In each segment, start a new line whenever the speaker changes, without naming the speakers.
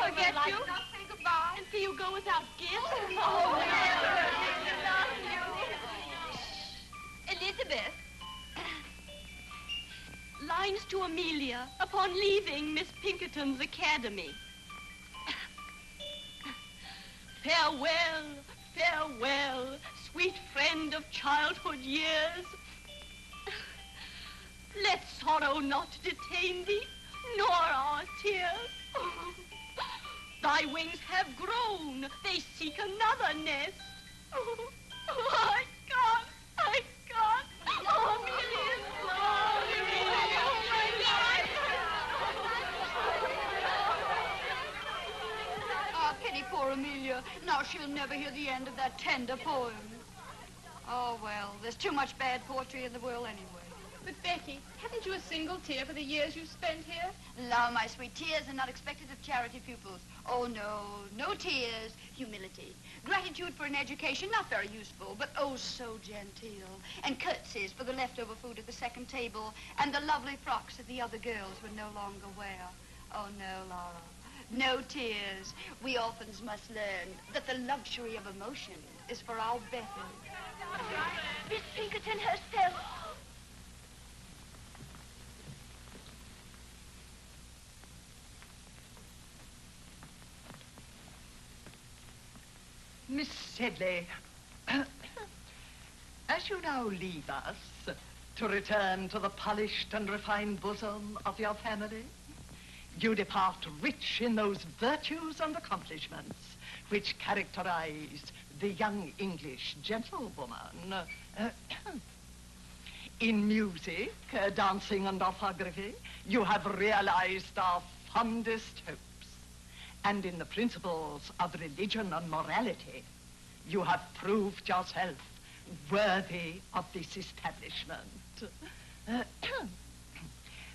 forget you? Not say goodbye? And see you go without gifts?
Oh, never. Not you.
Elizabeth. Lines to Amelia upon leaving Miss Pinkerton's academy. Farewell, farewell, sweet friend of childhood years. Let sorrow not detain thee, nor our tears. Thy wings have grown, they seek another nest. Oh, I can't. Oh, Amelia, oh, Amelia, oh, my life.
Ah, pity poor Amelia. Now she'll never hear the end of that tender poem. Oh, well, there's too much bad poetry in the world anyway.
But, Becky, haven't you a single tear for the years you've spent here?
La, my sweet, tears are not expected of charity pupils. Oh, no, no tears. Humility. Gratitude for an education not very useful, but oh, so genteel. And curtsies for the leftover food at the second table, and the lovely frocks that the other girls would no longer wear. Oh, no, Laura. No tears. We orphans must learn that the luxury of emotion is for our better.
Miss Pinkerton herself.
Miss Sedley, as you now leave us to return to the polished and refined bosom of your family, you depart rich in those virtues and accomplishments which characterize the young English gentlewoman. In music, dancing, and orthography, you have realized our fondest hopes. And in the principles of religion and morality, you have proved yourself worthy of this establishment.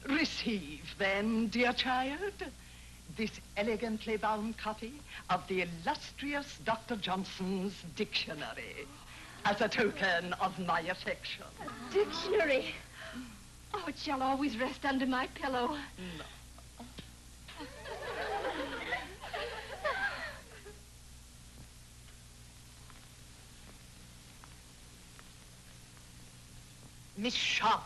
Receive, then, dear child, this elegantly bound copy of the illustrious Dr. Johnson's dictionary as a token of my affection.
A dictionary? Oh, it shall always rest under my pillow.
No. Miss Sharp,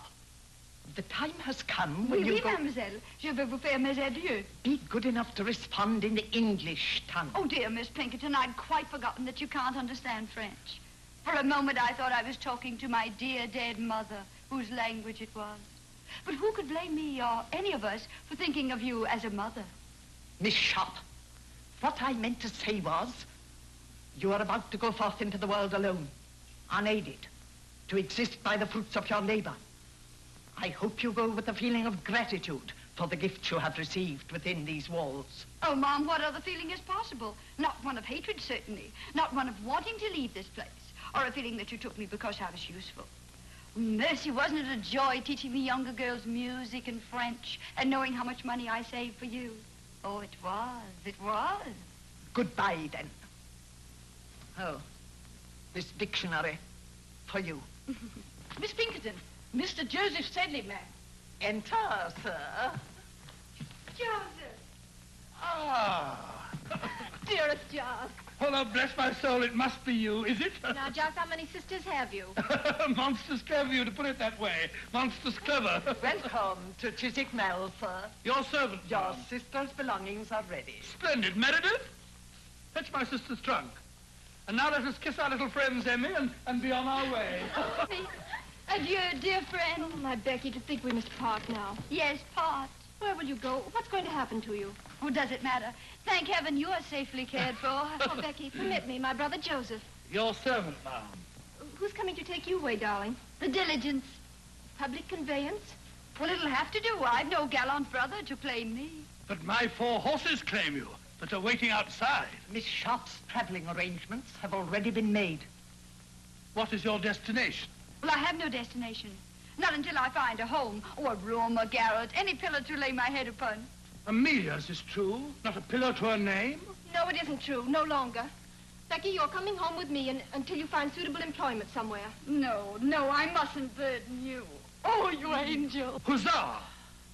the time has come when you go...
mademoiselle. Je veux vous faire mes adieux.
Be good enough to respond in the English tongue.
Oh, dear, Miss Pinkerton, I'd quite forgotten that you can't understand French. For a moment, I thought I was talking to my dear dead mother, whose language it was. But who could blame me or any of us for thinking of you as a mother?
Miss Sharp, what I meant to say was, you are about to go forth into the world alone, unaided, to exist by the fruits of your labor. I hope you go with a feeling of gratitude for the gifts you have received within these walls.
Oh, Mom, what other feeling is possible? Not one of hatred, certainly. Not one of wanting to leave this place. Or a feeling that you took me because I was useful. Mercy, wasn't it a joy teaching the younger girls music and French and knowing how much money I saved for you? Oh, it was. It was.
Goodbye, then. Oh, this dictionary for you.
Miss Pinkerton, Mr. Joseph Sedley, ma'am.
Enter, sir.
Joseph.
Ah.
Dearest Jos.
Oh, now, bless my soul, it must be you, is it?
Now, Jos, how many sisters have you?
Monstrous clever you to put it that way. Monstrous clever.
Welcome to Chiswick Mell, sir.
Your servant.
Your
ma'am.
sister's belongings are ready.
Splendid. Meredith, fetch my sister's trunk. And now let us kiss our little friends, Emmy, and be on our way.
Adieu, dear friend.
Oh, my Becky, to think we must part now.
Yes, part.
Where will you go? What's going to happen to you?
Oh, does it matter? Thank heaven you are safely cared for.
Oh, Becky, permit me, my brother Joseph.
Your servant, ma'am.
Who's coming to take you away, darling?
The diligence.
Public conveyance?
Well, it'll have to do. I've no gallant brother to claim me.
But my 4 horses claim you, that are waiting outside.
Miss Sharp's traveling arrangements have already been made.
What is your destination?
Well, I have no destination. Not until I find a home, or a room, a garret, any pillar to lay my head upon.
Amelia's is true, not a pillar to her name.
No, it isn't true. No longer. Becky, you're coming home with me until you find suitable employment somewhere.
No, I mustn't burden you. Oh, you angel.
Huzzah!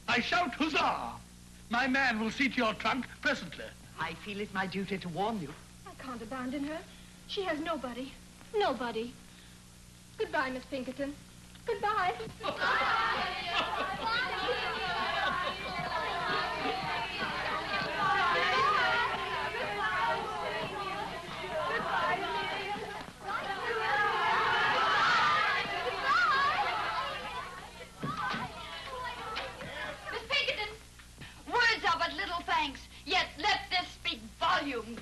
I shout huzzah! My man will see to your trunk presently.
I feel it my duty to warn you.
I can't abandon her. She has nobody. Nobody. Goodbye, Miss Pinkerton. Goodbye.
Miss Pinkerton, words are but little thanks, yet let this speak volumes.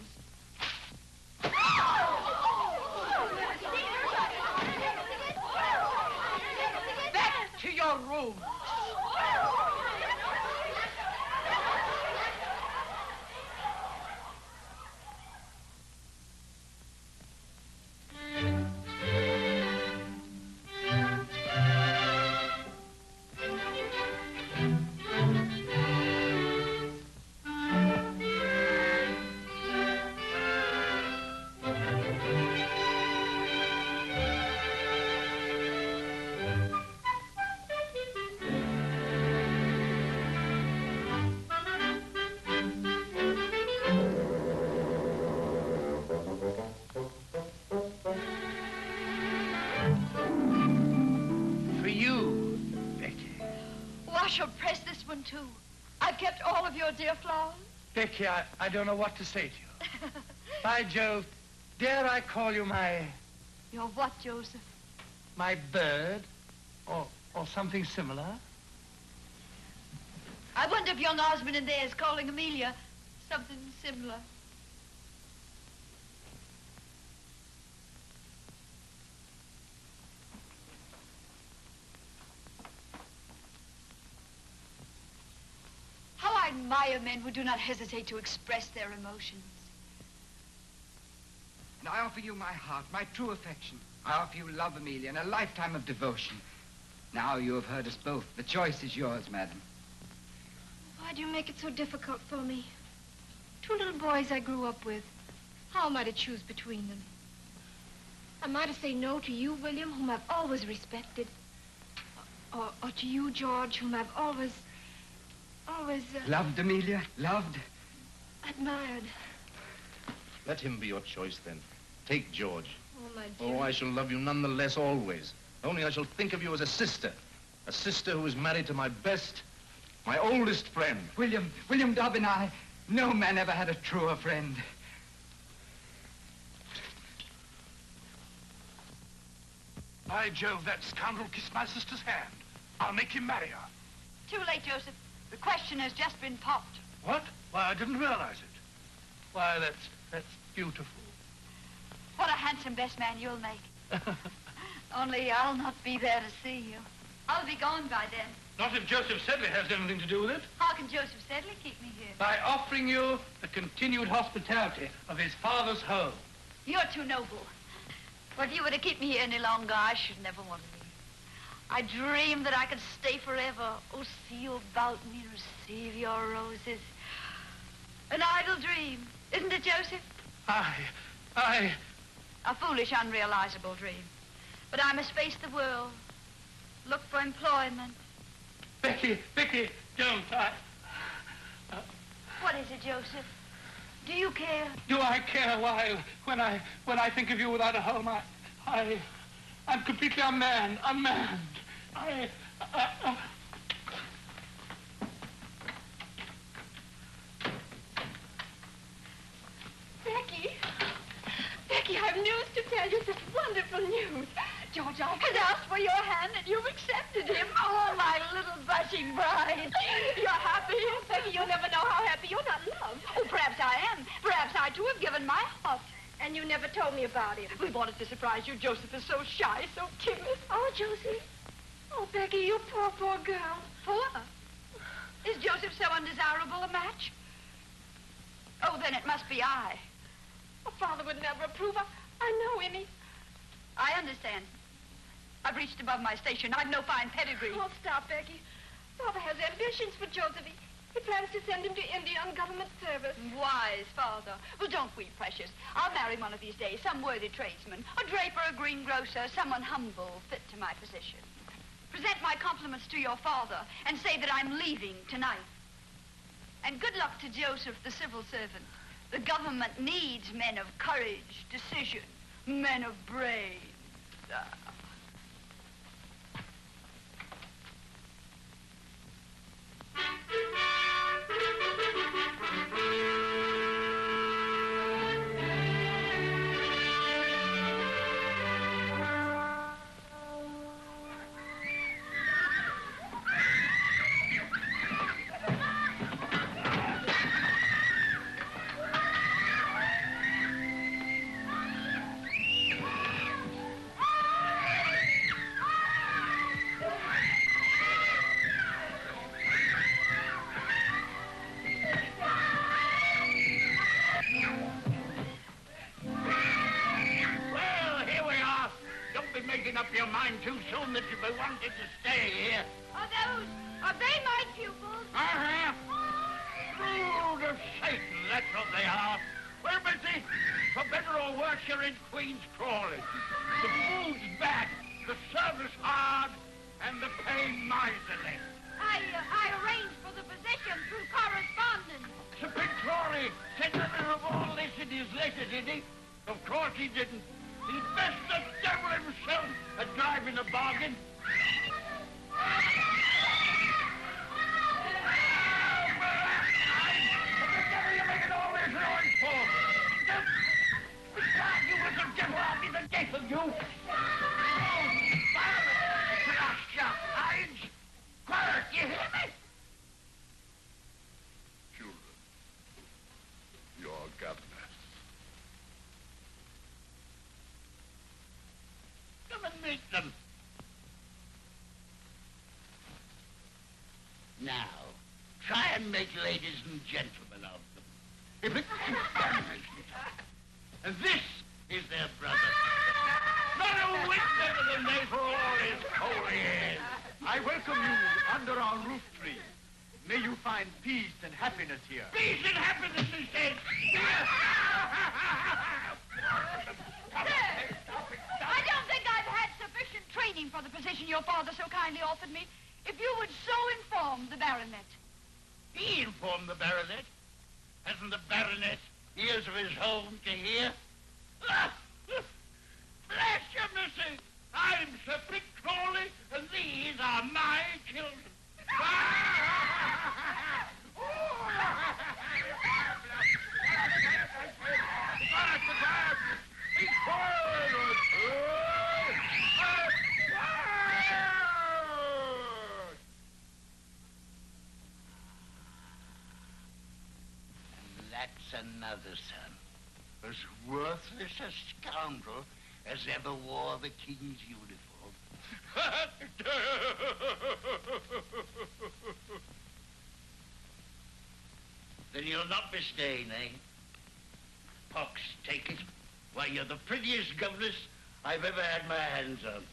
Back to your room. For you, Becky.
Oh, I shall press this one, too. I've kept all of your dear flowers.
Becky, I don't know what to say to you. By Jove, dare I call you my
Your what, Joseph?
bird? Or something similar?
I wonder if young Osmond in there is calling Amelia something similar. How I admire men who do not hesitate to express their emotions.
And I offer you my heart, my true affection. I offer you love, Amelia, and a lifetime of devotion. Now you have heard us both. The choice is yours, madam.
Why do you make it so difficult for me? Two little boys I grew up with. How am I to choose between them? Am I to say no to you, William, whom I've always respected? Or to you, George, whom I've always...
Loved, Amelia, loved.
admired.
Let him be your choice, then. Take George.
Oh, my dear.
Oh, I shall love you none the less always. Only I shall think of you as a sister who is married to my best, my oldest friend.
William Dobbin, no man ever had a truer friend.
By Jove, that scoundrel kissed my sister's hand. I'll make him marry her.
Too late, Joseph. The question has just been popped.
What? Why, I didn't realize it. Why, that's beautiful.
What a handsome best man you'll make. Only I'll not be there to see you. I'll be gone by then.
Not if Joseph Sedley has anything to do with it.
How can Joseph Sedley keep me here?
By offering you the continued hospitality of his father's home.
You're too noble. But if you were to keep me here any longer, I should never want to leave. I dreamed that I could stay forever. Oh, see you about me, receive your roses. An idle dream, isn't it, Joseph?
I...
A foolish, unrealizable dream. But I must face the world, look for employment.
Becky, don't.
What is it, Joseph? Do you care?
Do I care? Why, when I think of you without a home, I'm completely unmanned.
Becky, I've news to tell you. Such wonderful news. George
Has asked for your hand and you've accepted him. Oh, my little blushing bride. You're happy?
Becky, you'll never know how happy you're not loved.
Oh, perhaps I am. Perhaps I, too, have given my heart.
And you never told me about him.
We wanted to surprise you. Joseph is so shy, so timid.
Oh, Josie. Oh, Becky, you poor girl.
Poor? Is Joseph so undesirable a match? Oh, then it must be I.
Oh, Father would never approve. I know him.
I understand. I've reached above my station. I've no fine pedigree.
Oh, stop, Becky. Father has ambitions for Joseph. He plans to send him to India on government service.
Wise father. Well, don't weep, precious. I'll marry one of these days, some worthy tradesman, a draper, a greengrocer, someone humble, fit to my position. Present my compliments to your father and say that I'm leaving tonight. And good luck to Joseph, the civil servant. The government needs men of courage, decision, men of brains.
Too soon that you'll be wanting to stay here.
Are they my pupils?
Uh-huh. Brood of Satan, that's what they are. Well, Missy, for better or worse, you're in Queen's Crawley. The food's bad, the service hard, and the pay miserly.
I arranged for the position through correspondence.
Sir Pig Crawley said nothing of all this in his letter, did he? Of course he didn't. He'd best the devil himself at driving a bargain. Of you. Crush your hides. Quiet, you hear me?
Children, your governor.
Come and meet them. Now, try and make ladies and gentlemen of them. If it and this is their brother. Not a whit better than they for all his holy years.
I welcome you under our roof tree. May you find peace and happiness here.
Peace and happiness, he said.
I don't think I've had sufficient training for the position your father so kindly offered me. If you would so inform the baronet.
He informed the baronet. Hasn't the baronet ears of his own to hear? Bless you, missy. I'm Sir Pig Crawley, and these are my children. Be quiet. And that's another son. As worthless a scoundrel as ever wore the king's uniform. Then you'll not be staying, eh? Pox, take it. Why, you're the prettiest governess I've ever had my hands on.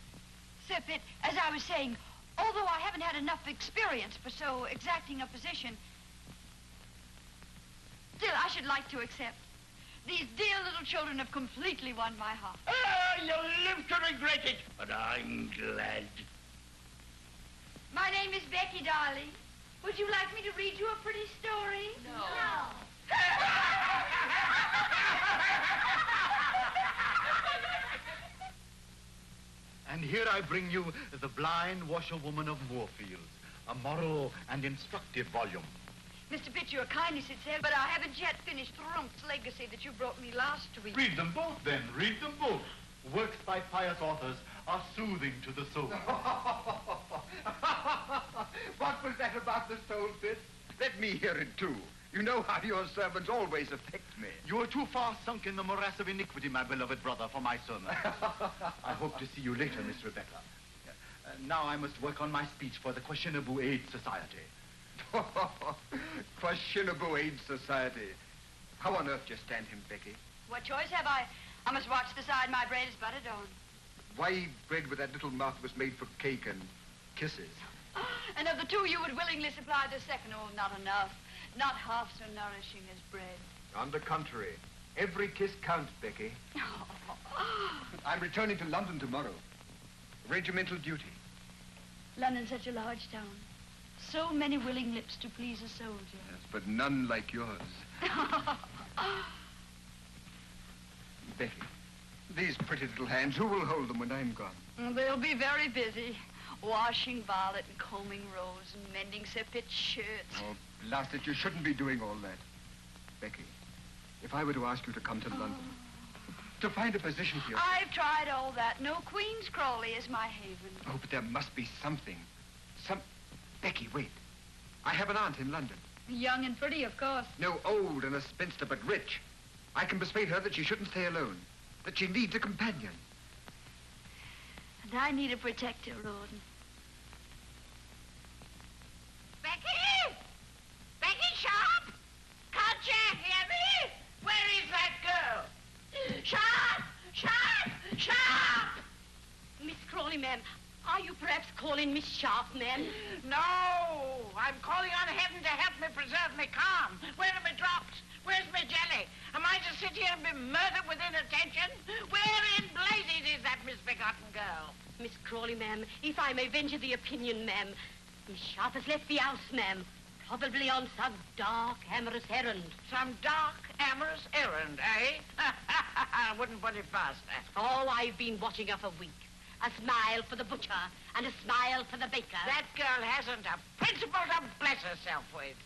Sir Pitt, as I was saying, although I haven't had enough experience for so exacting a position, still I should like to accept. These dear little children have completely won my heart.
Ah, you'll live to regret it, but I'm glad.
My name is Becky, darling. Would you like me to read you a pretty story? No.
And here I bring you The Blind Washerwoman of Moorfields, a moral and instructive volume.
Mr. Pitt, you're kindly sincere, but I haven't yet finished Rump's legacy that you brought me last week.
Read them both, then. Read them both. Works by pious authors are soothing to the soul.
What was that about the soul, Pitt? Let me hear it, too. You know how your servants always affect me.
You are too far sunk in the morass of iniquity, my beloved brother, for my sermon. I hope to see you later, Miss Rebecca. Now I must work on my speech for the Questionable Aid Society.
Questionable Aid Society. How on earth do you stand him, Becky?
What choice have I? I must watch the side my bread is buttered on.
Why eat bread with that little mouth that was made for cake and kisses?
And of the two, you would willingly supply the second. Oh, not enough. Not half so nourishing as bread.
On the contrary, every kiss counts, Becky. I'm returning to London tomorrow. Regimental duty.
London's such a large town. So many willing lips to please a soldier.
Yes, but none like yours. Becky, these pretty little hands, who will hold them when I'm gone?
They'll be very busy. Washing Violet and combing Rose and mending Sir Pitt's shirts.
Oh, blast it, you shouldn't be doing all that. Becky, if I were to ask you to come to London, to find a position for yourself...
I've tried all that. No Queen's Crawley is my haven.
Oh, but there must be something. Becky, wait. I have an aunt in London.
Young and pretty, of course.
No, old and a spinster, but rich. I can persuade her that she shouldn't stay alone, that she needs a companion.
And I need a protector, Rouben.
Becky! Becky Sharp! Can't you hear me? Where is that girl? Sharp! Sharp! Sharp!
Miss Crawley, ma'am, are you perhaps calling Miss Sharp, ma'am?
No! I'm calling on heaven to help me preserve me calm. Where are my drops? Where's my jelly? Am I to sit here and be murdered with inattention? Where in blazes is that misbegotten girl?
Miss Crawley, ma'am, if I may venture the opinion, ma'am, Miss Sharp has left the house, ma'am, probably on some dark, amorous errand.
Some dark, amorous errand, eh? I wouldn't put it past her.
Oh, I've been watching her for weeks. A smile for the butcher and a smile for the baker.
That girl hasn't a principle to bless herself with.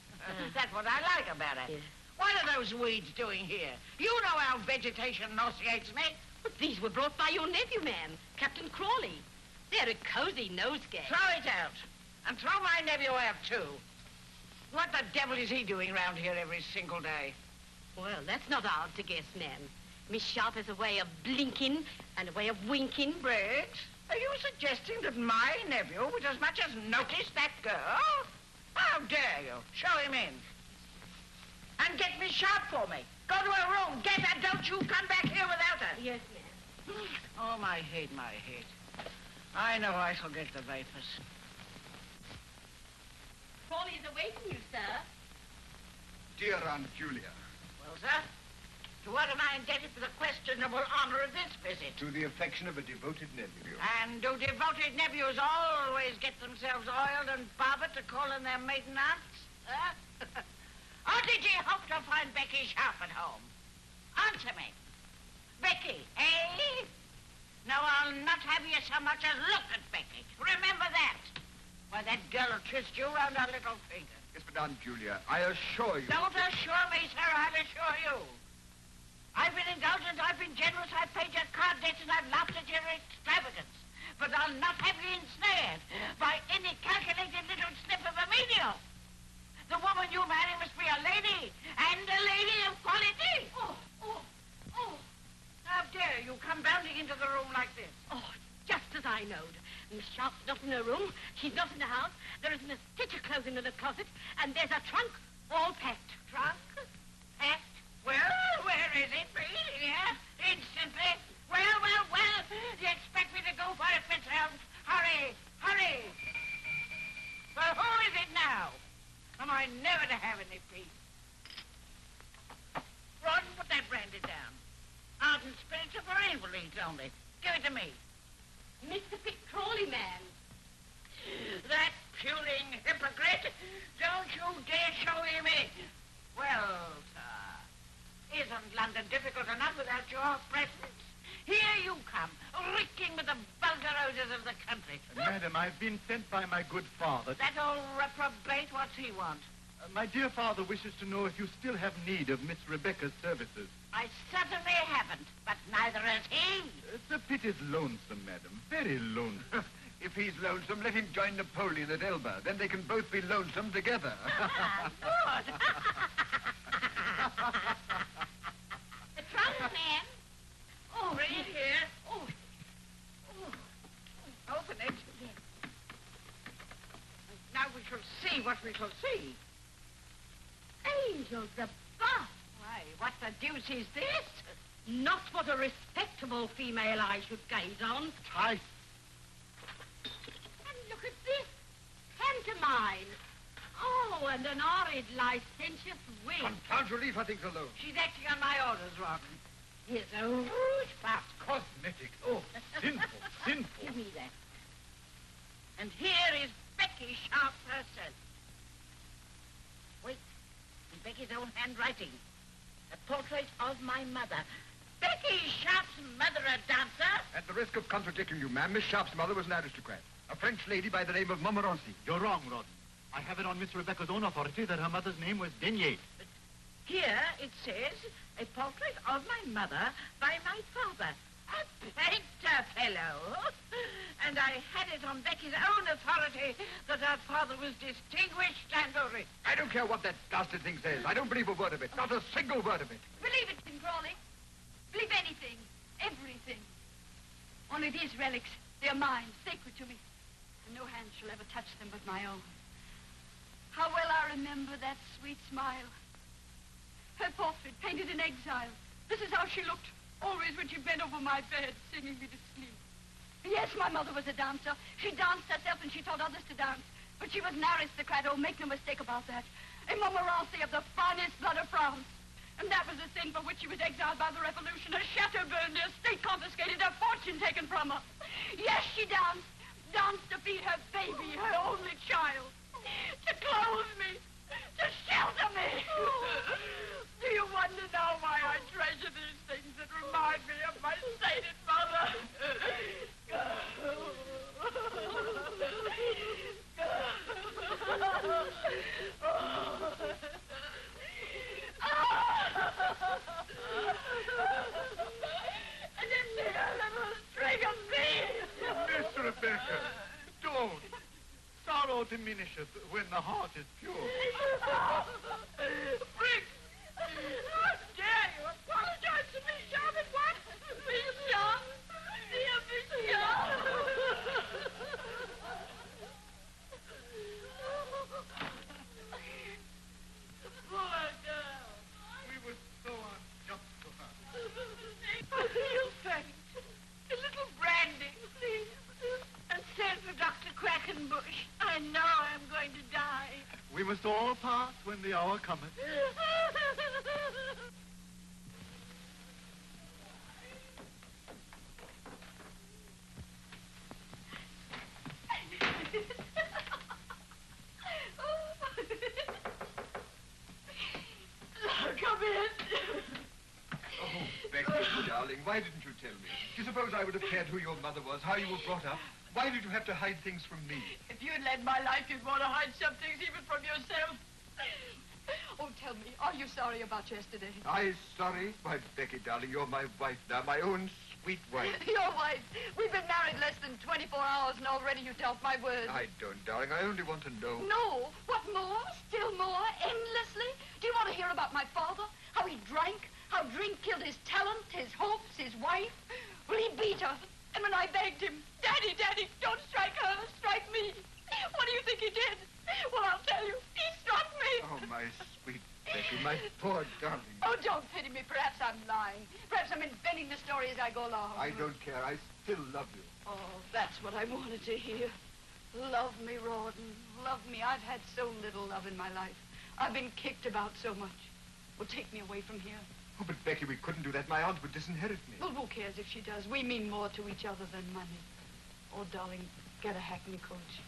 That's what I like about her.
Yeah.
What are those weeds doing here? You know how vegetation nauseates me.
But these were brought by your nephew, ma'am, Captain Crawley. They're a cozy nosegay.
Throw it out. And throw my nephew out, too. What the devil is he doing round here every single day?
Well, that's not hard to guess, ma'am. Miss Sharp has a way of blinking and a way of winking.
Brett, are you suggesting that my nephew would as much as notice that girl? How dare you? Show him in. And get Miss Sharp for me. Go to her room. Get her. Don't you come back here without her.
Yes, ma'am.
Oh, my head, my head. I know I shall get the vapors.
Crawley is awaiting you, sir.
Dear Aunt Julia.
Well, sir, to what am I indebted for the questionable honor of this visit?
To the affection of a devoted nephew.
And do devoted nephews always get themselves oiled and barbered to call in their maiden aunts? Huh? Or did you hope to find Becky Sharp at home? Answer me. Becky, eh? No, I'll not have you so much as look at Becky. Remember that. Why, that girl will twist you round her little finger.
Yes, but Aunt Julia, I assure you...
Don't assure me, sir. I'll assure you. I've been indulgent, I've been generous, I've paid your card debts, and I've laughed at your extravagance. But I'll not have you ensnared by any calculated little snip of a menial. The woman you marry must be a lady, and a lady of quality. Oh. How dare you come bounding into the room like this?
Oh, just as I knowed. Miss Sharp's not in her room. She's not in the house. There isn't a stitch of clothing in the closet. And there's a trunk all packed.
Trunk? Packed? Well, where is it, please? Here? Instantly? Well. You expect me to go for it myself? Hurry. Well, who is it now? Am I never to have any peace? Ron, put that brandy down. Ardent spirits are for invalids only. Give it to me.
Mr. Pitt Crawley, ma'am.
That puling hypocrite! Don't you dare show him in. Well, sir, isn't London difficult enough without your presence? Here you come, reeking with the vulgar odors of the country.
Madam, I've been sent by my good father.
That old reprobate, what's he want?
My dear father wishes to know if you still have need of Miss Rebecca's services.
I certainly haven't, but neither has he.
Sir Pitt is lonesome, madam. Very lonesome.
If he's lonesome, let him join Napoleon at Elba. Then they can both be lonesome together.
Good.
The trunk, ma'am.
Oh, bring it here. Oh. Open it. Now we shall see what we shall see.
Angels above.
Why, what the deuce is this?
Not what a respectable female eye should gaze on.
Tice.
And look at this. Pantomime. Oh, and an horrid, licentious wig.
Confound you, leave her things alone.
She's acting on my orders, Rouben.
Here's a rouge pot.
Cosmetic. Oh, sinful.
Give me that.
And here is Becky Sharp herself. Wait, in Becky's own handwriting. A portrait of my mother. Becky Sharp's mother a dancer?
At the risk of contradicting you, ma'am, Miss Sharp's mother was an aristocrat. A French lady by the name of Montmorency.
You're wrong, Rouben. I have it on Miss Rebecca's own authority that her mother's name was Denier.
Here it says, a portrait of my mother by my father. A painter fellow. And I had it on Becky's own authority that her father was distinguished and rich.
I don't care what that dastard thing says. I don't believe a word of it. Not a single word of it.
Believe it, Tim Crawley. Believe anything. Everything. Only these relics, they're mine, sacred to me. And no hand shall ever touch them but my own. How well I remember that sweet smile. Her portrait, painted in exile. This is how she looked, always when she bent over my bed, singing me to sleep. Yes, my mother was a dancer. She danced herself and she taught others to dance. But she was an aristocrat, oh, make no mistake about that. A Montmorency of the finest blood of France. And that was the sin for which she was exiled by the revolution. Her chateau burned, her estate confiscated, her fortune taken from her. Yes, she danced. Danced to feed her baby, her only child. To clothe me. To shelter me. Do you wonder now why I treasure these things that remind me of my sainted mother? And then see a little string of beads.
Miss Rebecca, don't. Sorrow diminisheth when the heart is pure.
Frick! How dare you apologize to Miss Sharp at once? Miss Sharp! Dear Miss Sharp! The poor girl.
We were so unjust to her.
You faint. A little brandy, please. And send for Dr. Quackenbush. I know I'm going to die.
We must all part when the hour cometh.
Come in.
Oh, Becky, darling, why didn't you tell me? Do you suppose I would have cared who your mother was, how you were brought up? Why did you have to hide things from me?
If you'd led my life, you'd want to hide some things even from yourself.
Oh, tell me, are you sorry about yesterday?
I sorry? Why, Becky, darling, you're my wife now, my own sweet wife.
Your wife. We've been married less than 24 hours, and already you doubt my word.
I don't, darling. I only want to know.
No. What more? Still more? Endlessly? Do you want to hear about my father? How he drank? How drink killed his talent, his hopes, his wife? Well, he beat her. And when I begged him, Daddy, Daddy, don't strike her, strike me. What do you think he did? Well, I'll tell you. He struck me.
Oh, my sweet Becky, my poor darling.
Oh, don't pity me. Perhaps I'm lying. Perhaps I'm inventing the story as I go along.
I don't care. I still love you.
Oh, that's what I wanted to hear. Love me, Rouben. Love me. I've had so little love in my life. I've been kicked about so much. Well, take me away from here.
Oh, but Becky, we couldn't do that. My aunt would disinherit me.
Well, who cares if she does? We mean more to each other than money. Oh, darling, get a hackney coach.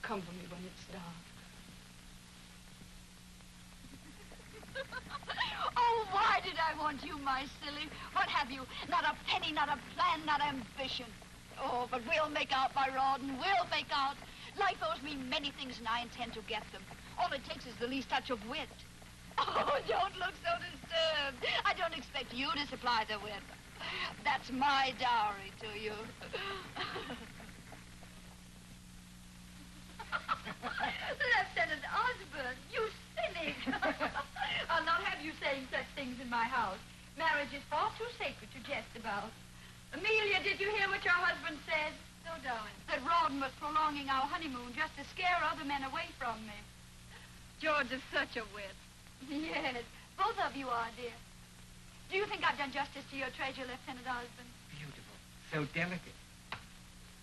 Come for me when it's dark. Oh, why did I want you, my silly? What have you? Not a penny, not a plan, not ambition. Oh, but we'll make out, my Rouben. We'll make out. Life owes me many things, and I intend to get them. All it takes is the least touch of wit. Oh, don't look so disturbed. I don't expect you to supply the wit. That's my dowry to you. Lieutenant Osborne, you cynic. I'll not have you saying such things in my house. Marriage is far too sacred to jest about. Amelia, did you hear what your husband said? No, darling. That Rouben was prolonging our honeymoon just to scare other men away from me.
George is such a wit.
Yes, both of you are, dear. Do you think I've done justice to your treasure, Lieutenant Osborne?
Beautiful. So delicate.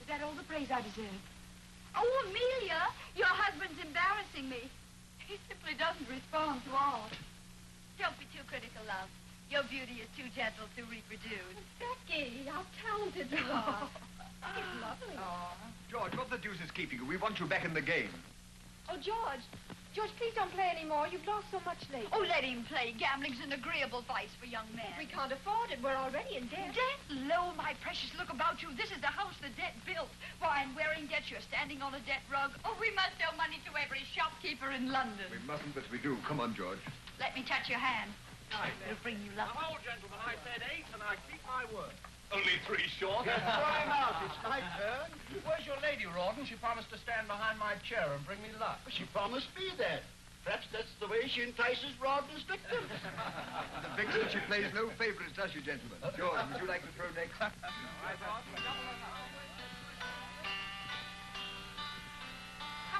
Is that all the praise I deserve? Oh, Amelia, your husband's embarrassing me. He simply doesn't respond to all. Don't be too critical, love. Your beauty is too gentle to reproduce.
Becky, how talented you are. He's lovely.
George, what the deuce is keeping you? We want you back in the game.
Oh, George, George, please don't play anymore. You've lost so much lately.
Oh, let him play. Gambling's an agreeable vice for young men.
We can't afford it. We're already in debt.
Debt? Lo, my precious, look about you. This is the house the debt built. Why, and wearing debt, you're standing on a debt rug. Oh, we must owe money to every shopkeeper in London.
We mustn't, but we do. Come on, George.
Let me touch your hand. It'll bring you luck.
Now, gentlemen, I said 8, and I keep my word.
Only 3 short.
Crying out, it's my turn. Where's your lady, Rouben? She promised to stand behind my chair and bring me luck.
She promised me that. Perhaps that's the way she entices Rouben's victims.
The vixen, she plays no favorites, does she, gentlemen? George, would you like to throw next?
How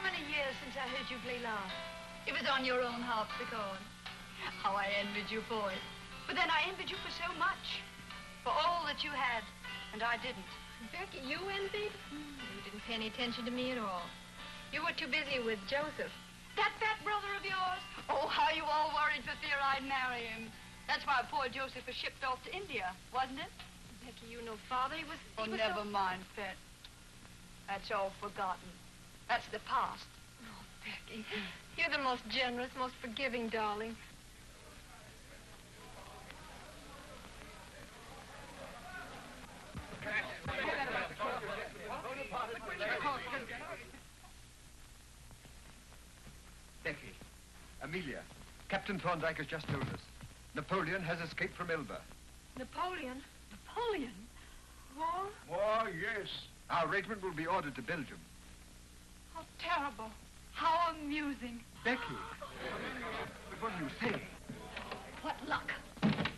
many years since I heard you play last? It was on your own harpsichord. How I envied you for it. But then I envied you for so much. For all that you had, and I didn't.
Becky, you envied? You didn't pay any attention to me at all. You were too busy with Joseph.
That fat brother of yours? Oh, how you all worried for fear I'd marry him. That's why poor Joseph was shipped off to India, wasn't it?
Becky, you know Father, he was
never mind, Pet. That's all forgotten. That's the past.
Oh, Becky, you're the most generous, most forgiving darling.
Becky, Amelia, Captain Thorndyke has just told us. Napoleon has escaped from Elba.
Napoleon?
Napoleon?
War?
War, yes. Our regiment will be ordered to Belgium.
How terrible. How amusing.
Becky, but what do you say?
What luck.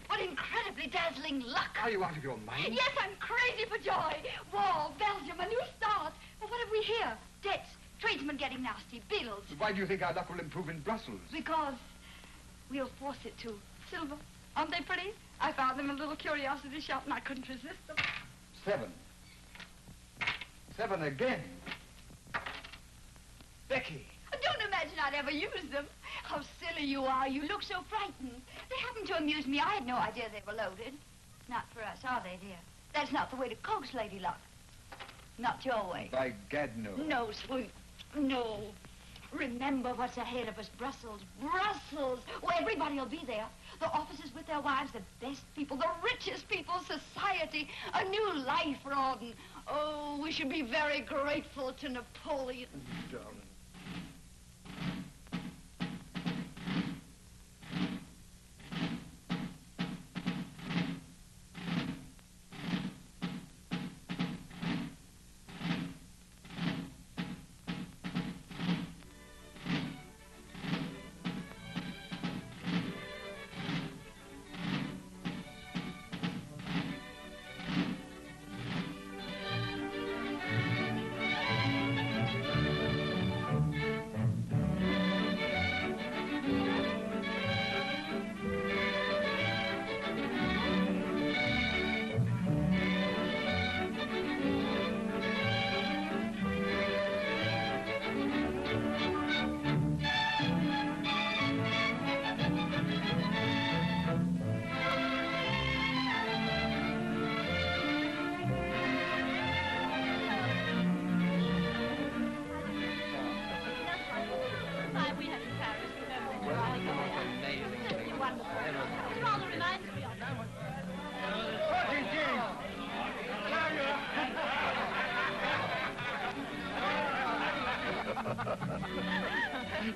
What incredibly dazzling luck.
Are you out of your mind?
Yes, I'm crazy for joy. War, Belgium, a new start. But what have we here? Debts, tradesmen getting nasty, bills.
Why do you think our luck will improve in Brussels?
Because we'll force it to. Silver. Aren't they pretty? I found them in a little curiosity shop and I couldn't resist them.
7. 7 again. Becky.
Don't imagine I'd ever use them. How silly you are. You look so frightened. They happened to amuse me. I had no idea they were loaded. Not for us, are they, dear? That's not the way to coax Lady Luck. Not your way.
By gad, no.
No, sweet. No. Remember what's ahead of us, Brussels. Brussels! Oh, everybody will be there. The officers with their wives, the best people, the richest people, society. A new life, Rouben. Oh, we should be very grateful to Napoleon.
Darling.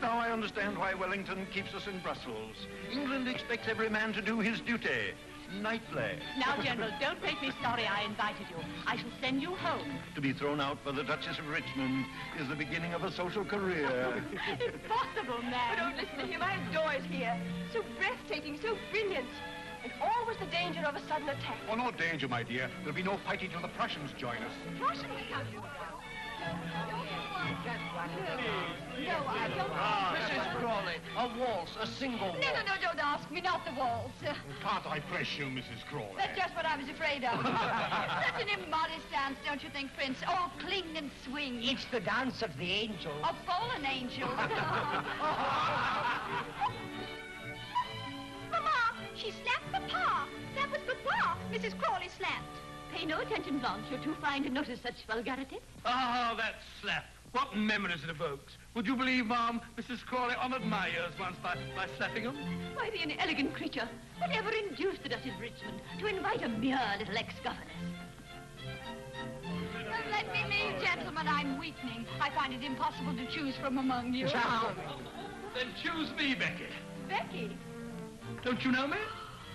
Now I understand why Wellington keeps us in Brussels. England expects every man to do his duty. Nightly.
Now, General, don't make me sorry I invited you. I shall send you home.
To be thrown out by the Duchess of Richmond is the beginning of a social career.
Impossible, man.
But don't listen to him. I adore it here. So breathtaking, so brilliant. And always the danger of a sudden attack.
Oh, no danger, my dear. There'll be no fighting till the Prussians join us.
Prussians?
No, I don't.
Mrs. Crawley, a waltz, a single waltz.
No, don't ask me, not the waltz.
Can't I press you, Mrs. Crawley?
That's just what I was afraid of. Such an immodest dance, don't you think, Prince? Oh, cling and swing.
It's the dance of the angels.
Of fallen angels.
Mama, she slapped Papa. That was Papa Mrs. Crawley slapped. Pay no attention, Blanche. You're too fine to notice such vulgarity.
Oh, that slap.
What memories it evokes. Would you believe, Ma'am, Mrs. Crawley honoured my ears once by slapping them?
Why, the inelegant creature. Whatever induced the Duchess of Richmond to invite a mere little ex-governess?
Let me leave, gentlemen. I'm weakening. I find it impossible to choose from among you.
Then choose me, Becky.
Becky?
Don't you know me?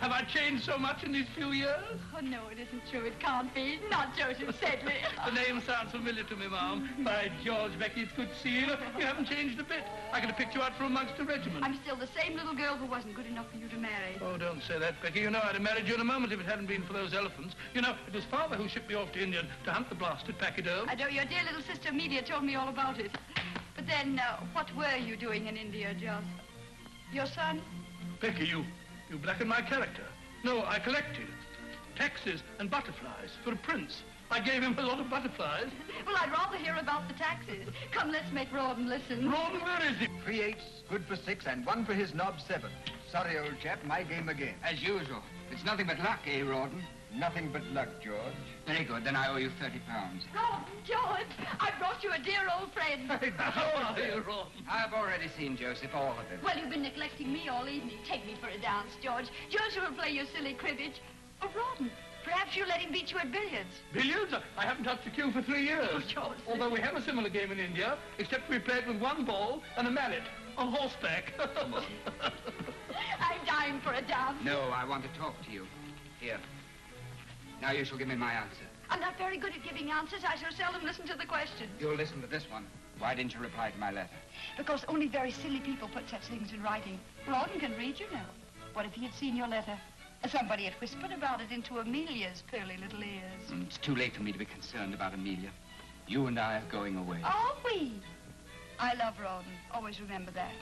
Have I changed so much in these few years?
Oh, no, it isn't true. It can't be. Not Joseph Sedley.
The name sounds familiar to me, Ma'am. By George, Becky, it's good to see you. You haven't changed a bit. I could have picked you out from amongst the regiment.
I'm still the same little girl who wasn't good enough for you to marry.
Oh, don't say that, Becky. You know I'd have married you in a moment if it hadn't been for those elephants. You know, it was Father who shipped me off to India to hunt the blasted pachyderm.
I know your dear little sister Amelia told me all about it. But then, what were you doing in India, Jos? Your son?
Becky, you blackened my character. No, I collected taxes and butterflies for a prince. I gave him a lot of butterflies.
Well, I'd rather hear about the taxes. Come, let's make Rouben listen.
Rouben, where is he?
3 eights, good for 6, and 1 for his knob 7. Sorry, old chap, my game again.
As usual. It's nothing but luck, eh, Rouben?
Nothing but luck, George.
Very good. Then I owe you £30.
Rouben, George, I brought you a dear old friend.
How are you, Rouben?
I've already seen Joseph, all of him.
Well, you've been neglecting me all evening. Take me for a dance, George. Joseph will play your silly cribbage. Oh, Rouben, perhaps you'll let him beat you at billiards.
Billiards? I haven't touched a cue for 3 years.
Oh, George.
Although we have a similar game in India, except we play it with 1 ball and a mallet on horseback.
I'm dying for a dance.
No, I want to talk to you. Here. Now you shall give me my answer.
I'm not very good at giving answers. I so seldom listen to the questions.
You'll listen to this one. Why didn't you reply to my letter?
Because only very silly people put such things in writing. Rouben can read, you know. What if he had seen your letter? Somebody had whispered about it into Amelia's pearly little ears.
It's too late for me to be concerned about Amelia. You and I are going away.
Are we? I love Rouben. Always remember that.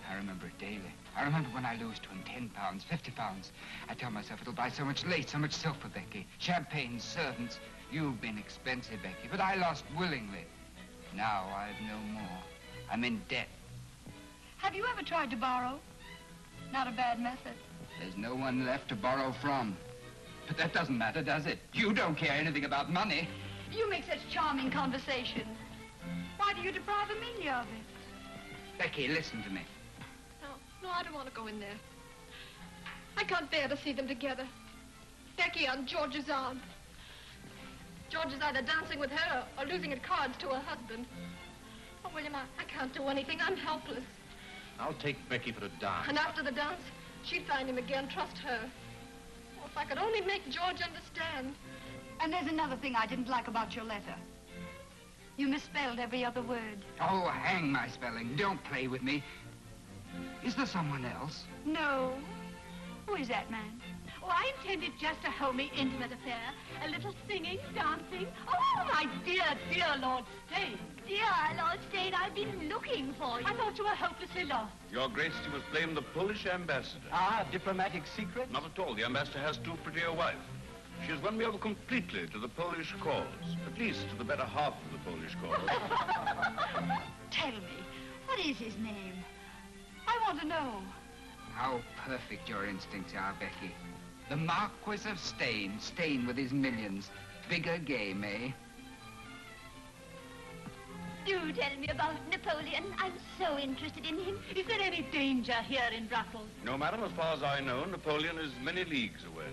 I remember it daily. I remember when I lose to him 10 pounds, 50 pounds. I tell myself it'll buy so much lace, so much silk for Becky. Champagne, servants. You've been expensive, Becky, but I lost willingly. Now I've no more. I'm in debt.
Have you ever tried to borrow? Not a bad method.
There's no one left to borrow from. But that doesn't matter, does it? You don't care anything about money.
You make such charming conversation. Why do you deprive Amelia of it?
Becky, listen to me.
No, I don't want to go in there. I can't bear to see them together. Becky on George's arm. George is either dancing with her or losing at cards to her husband. Oh, William, I can't do anything. I'm helpless.
I'll take Becky for a dance.
And after the dance, she'd find him again, trust her. Oh, if I could only make George understand.
And there's another thing I didn't like about your letter. You misspelled every other word.
Oh, hang my spelling. Don't play with me. Is there someone else?
No. Who is that man?
Oh, I intended just a homey, intimate affair. A little singing, dancing. Oh, my dear, dear Lord Stane. Dear Lord Stane, I've been looking for you. I thought you were hopelessly lost.
Your Grace, you must blame the Polish ambassador.
Ah, diplomatic secret?
Not at all. The ambassador has too pretty a wife. She has won me over completely to the Polish cause. At least to the better half of the Polish cause.
Tell me, what is his name? I want to know.
How perfect your instincts are, Becky. The Marquis of Stane. Stane with his millions. Bigger game, eh?
Do tell me about Napoleon. I'm so interested in him. Is there any danger here in Brussels?
No, madam, as far as I know, Napoleon is many leagues away.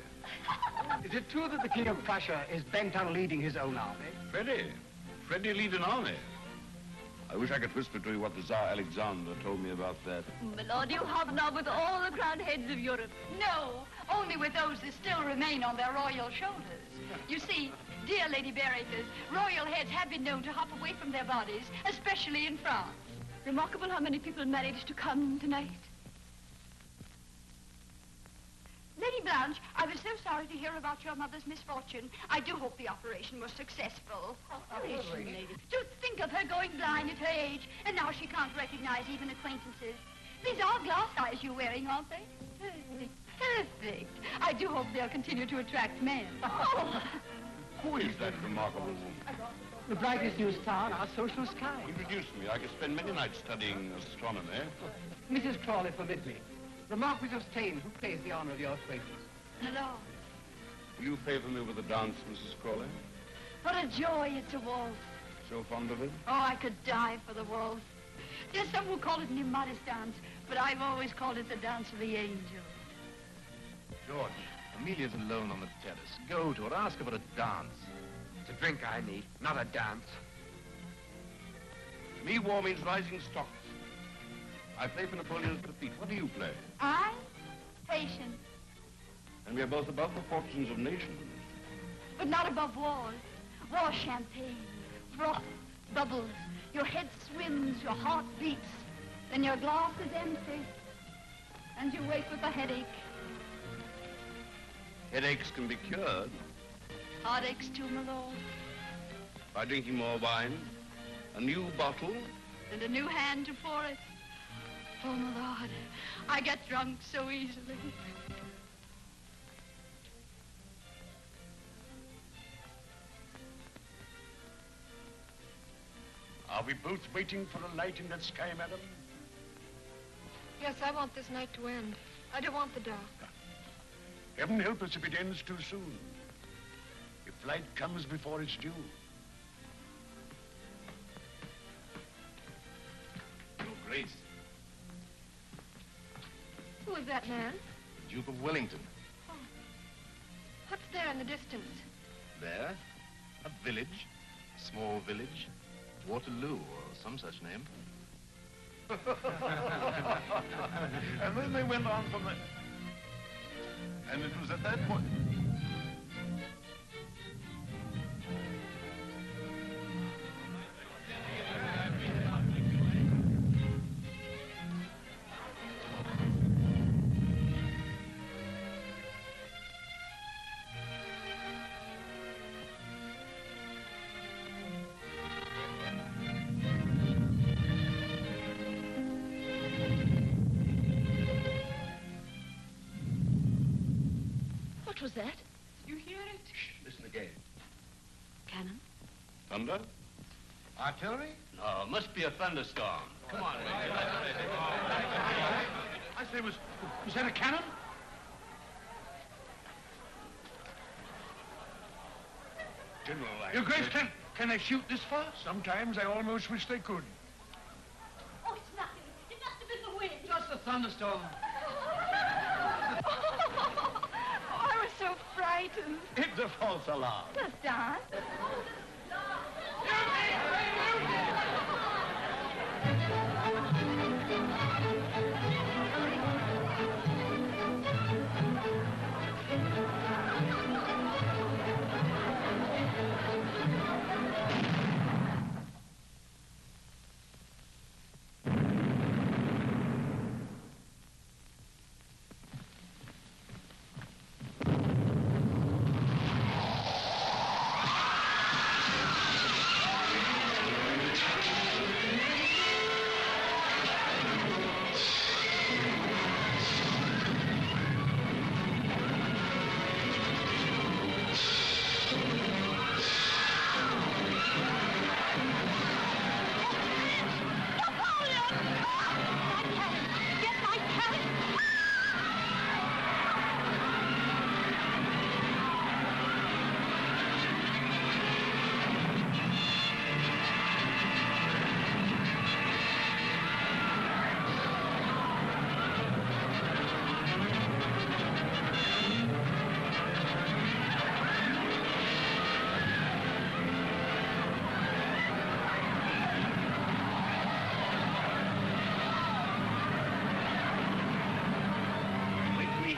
Is it true that the King of Prussia is bent on leading his own army?
Freddie lead an army. I wish I could whisper to you what the Tsar Alexander told me about that.
My lord, you hobnob with all the crowned heads of Europe.
No, only with those that still remain on their royal shoulders. You see, dear Lady Bearators, royal heads have been known to hop away from their bodies, especially in France.
Remarkable how many people managed to come tonight.
Lady Blanche, I was so sorry to hear about your mother's misfortune. I do hope the operation was successful.
Operation, lady.
To think of her going blind at her age, and now she can't recognize even acquaintances. These are glass eyes you're wearing, aren't they? Perfect. Perfect. I do hope they'll continue to attract men. Oh.
Who is that remarkable woman?
The brightest new star in our social sky.
Introduce me. I could spend many nights studying astronomy.
Mrs. Crawley, permit me. The Marquis of Stane, who plays the honor of your acquaintance?
Hello.
Will you favor me with a dance, Mrs. Crawley?
What a joy it's a waltz.
So fond of it?
Oh, I could die for the waltz. There's some who call it an immodest dance, but I've always called it the dance of the angel.
George, Amelia's alone on the terrace. Go to her, ask her for a dance.
It's a drink I need, not a dance.
To me, war means rising stocks. I play for Napoleon's defeat. What do you play?
I? Patience.
And we are both above the fortunes of nations.
But not above wars. War champagne, froth, bubbles. Your head swims, your heart beats. Then your glass is empty. And you wake with a headache.
Headaches can be cured.
Heartaches too, my lord.
By drinking more wine, a new bottle.
And a new hand to pour it. Oh, my lord, I get drunk so easily.
Are we both waiting for a light in that sky, madam?
Yes, I want this night to end. I don't want the dark.
Heaven help us if it ends too soon. If light comes before it's due.
Your Grace,
Who is that man?
the Duke of Wellington.
What's there in the distance?
There, a village, a small village, Waterloo, or some such name.
And then they went on from there. And it was at that point...
What was that?
You hear it?
Listen again.
Cannon?
Thunder?
Artillery?
No, must be a thunderstorm. Come on, Becky.
I say, was that a cannon?
General,
Your Grace, can they shoot this far? Sometimes I almost wish they could.
Oh, it's nothing. It must have been the wind.
Just a thunderstorm.
Oh, I was so frightened.
It's a false alarm.
Let's dance.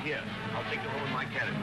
Here, I'll take you home in my carriage.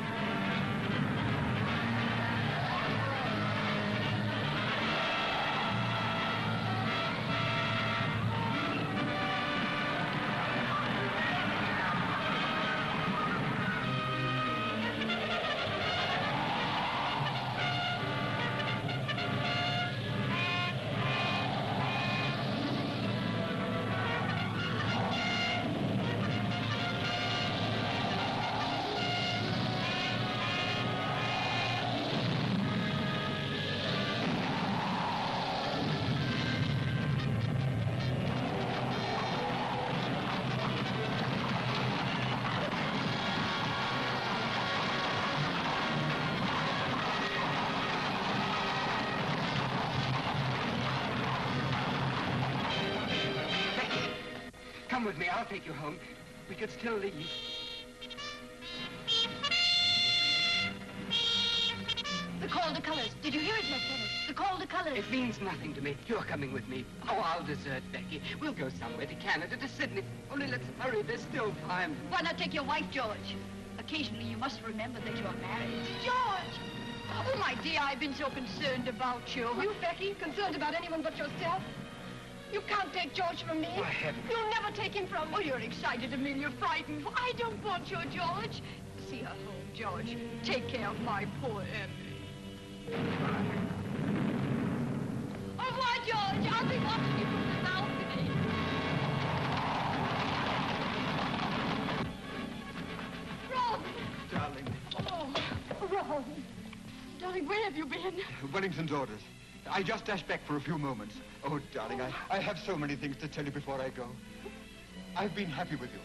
Come with me. I'll take you home. We could still leave.
The call to colors. Did you hear it, Lieutenant? The call to colors.
It means nothing to me. You're coming with me. Oh, I'll desert Becky. We'll go somewhere, to Canada, to Sydney. Only let's hurry. There's still time.
Why not take your wife, George? Occasionally, you must remember that you're married. George! Oh, my dear, I've been so concerned about you.
You, Becky, concerned about anyone but yourself? You can't take George from me.
Oh, heavens.
You'll never take him from me.
Oh, you're excited, Amelia, frightened. I don't want your George. See her home, George. Take care of my poor Emmy. Au revoir, George. I'll be watching you from the balcony. Rouben!
Darling.
Oh, Rouben. Darling, where have you been?
Wellington's orders. I just dashed back for a few moments. Oh, darling, I have so many things to tell you before I go. I've been happy with you.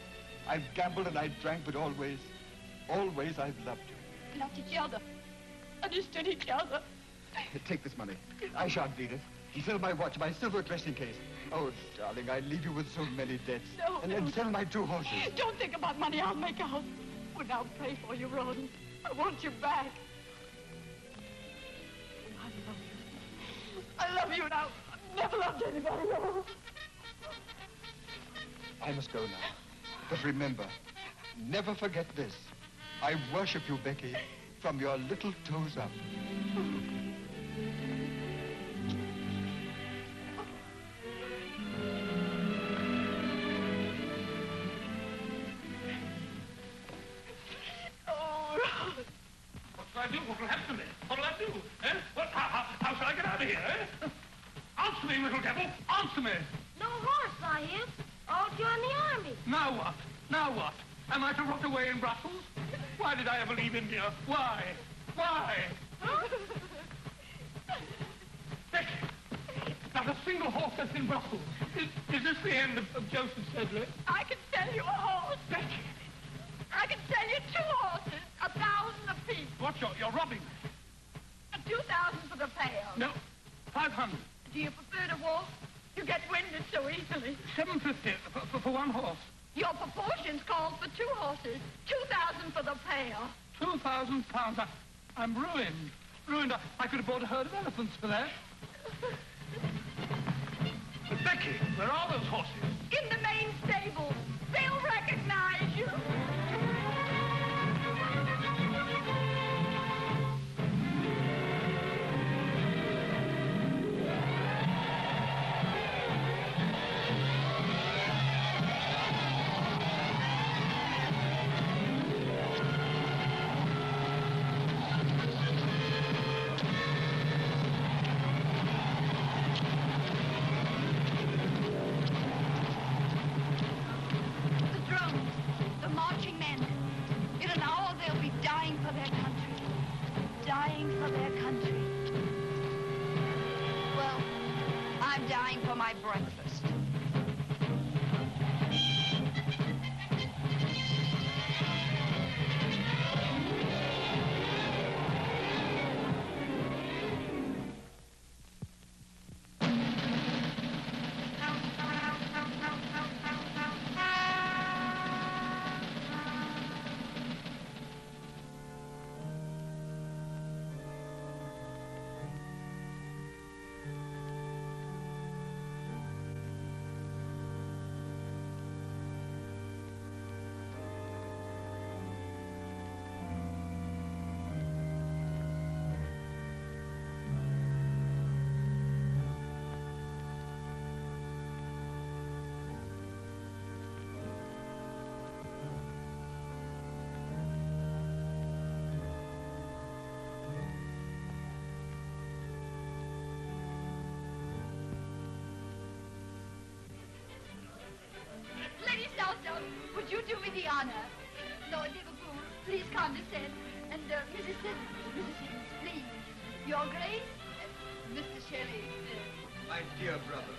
I've gambled and I drank, but always I've loved you.
Loved each other. Understood each other.
Take this money. I shan't need it. And sell my watch, my silver dressing case. Oh, darling, I leave you with so many debts.
No,
and sell my 2 horses.
Don't think about money. I'll make out. Well, now pray for you, Rouben. I want you back. I love you now. I've never loved anybody else.
I must go now. But remember, never forget this. I worship you, Becky, from your little toes up.
What shall I do? What will happen to me? What will I do? Eh? How shall I get out of here, eh? Answer me, little devil! Answer me!
No horse, I hear. I'll join the army.
Now what? Now what? Am I to rot away in Brussels? Why did I ever leave India? Why? Why? Becky, not a single horse that's in Brussels. Is this the end of Joseph Sedley?
I can sell you a horse.
Becky!
I can sell you 2 horses, 1,000 apiece.
What, you're robbing me?
2,000 for the pair.
No, 500.
Do you prefer to walk? You get winded so easily.
750 for 1 horse.
Your proportions call for 2 horses. 2,000 for the pair.
2,000 pounds. I'm ruined. Ruined. I could have bought a herd of elephants for that. But Becky, where are those horses?
In the main stable. They'll recognize you. Breakfast. Would you do me the honor? Lord Liverpool, please condescend. And Mrs. Simmons, please. Your Grace, Mr. Shelley.
My dear brother.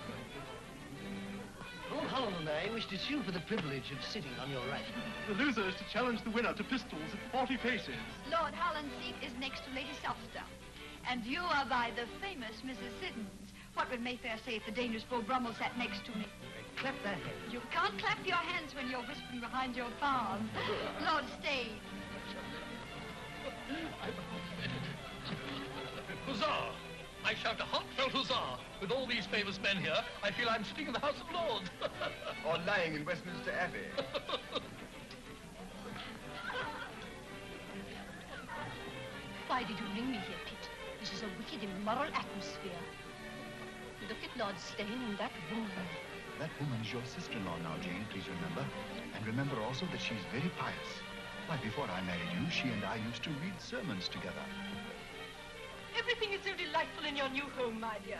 Lord Holland and I wish to sue for the privilege of sitting on your right.
The loser is to challenge the winner to pistols at 40 paces.
Lord Holland's seat is next to Lady Southdown. And you are by the famous Mrs. Siddons. What would Mayfair say if the dangerous Beau Brummel sat next to me?
Clap their hands.
You can't clap your hands when you're whispering behind your palm. Lord Stane.
Huzzah! I shout a heartfelt huzzah. With all these famous men here, I feel I'm sitting in the House of Lords.
Or lying in Westminster Abbey.
Why did you bring me here, Pitt? This is a wicked, immoral atmosphere. Look at Lord Stane and that woman.
That woman is your sister-in-law now, Jane, please remember. And remember also that she's very pious. Why, before I married you, she and I used to read sermons together.
Everything is so delightful in your new home, my dear.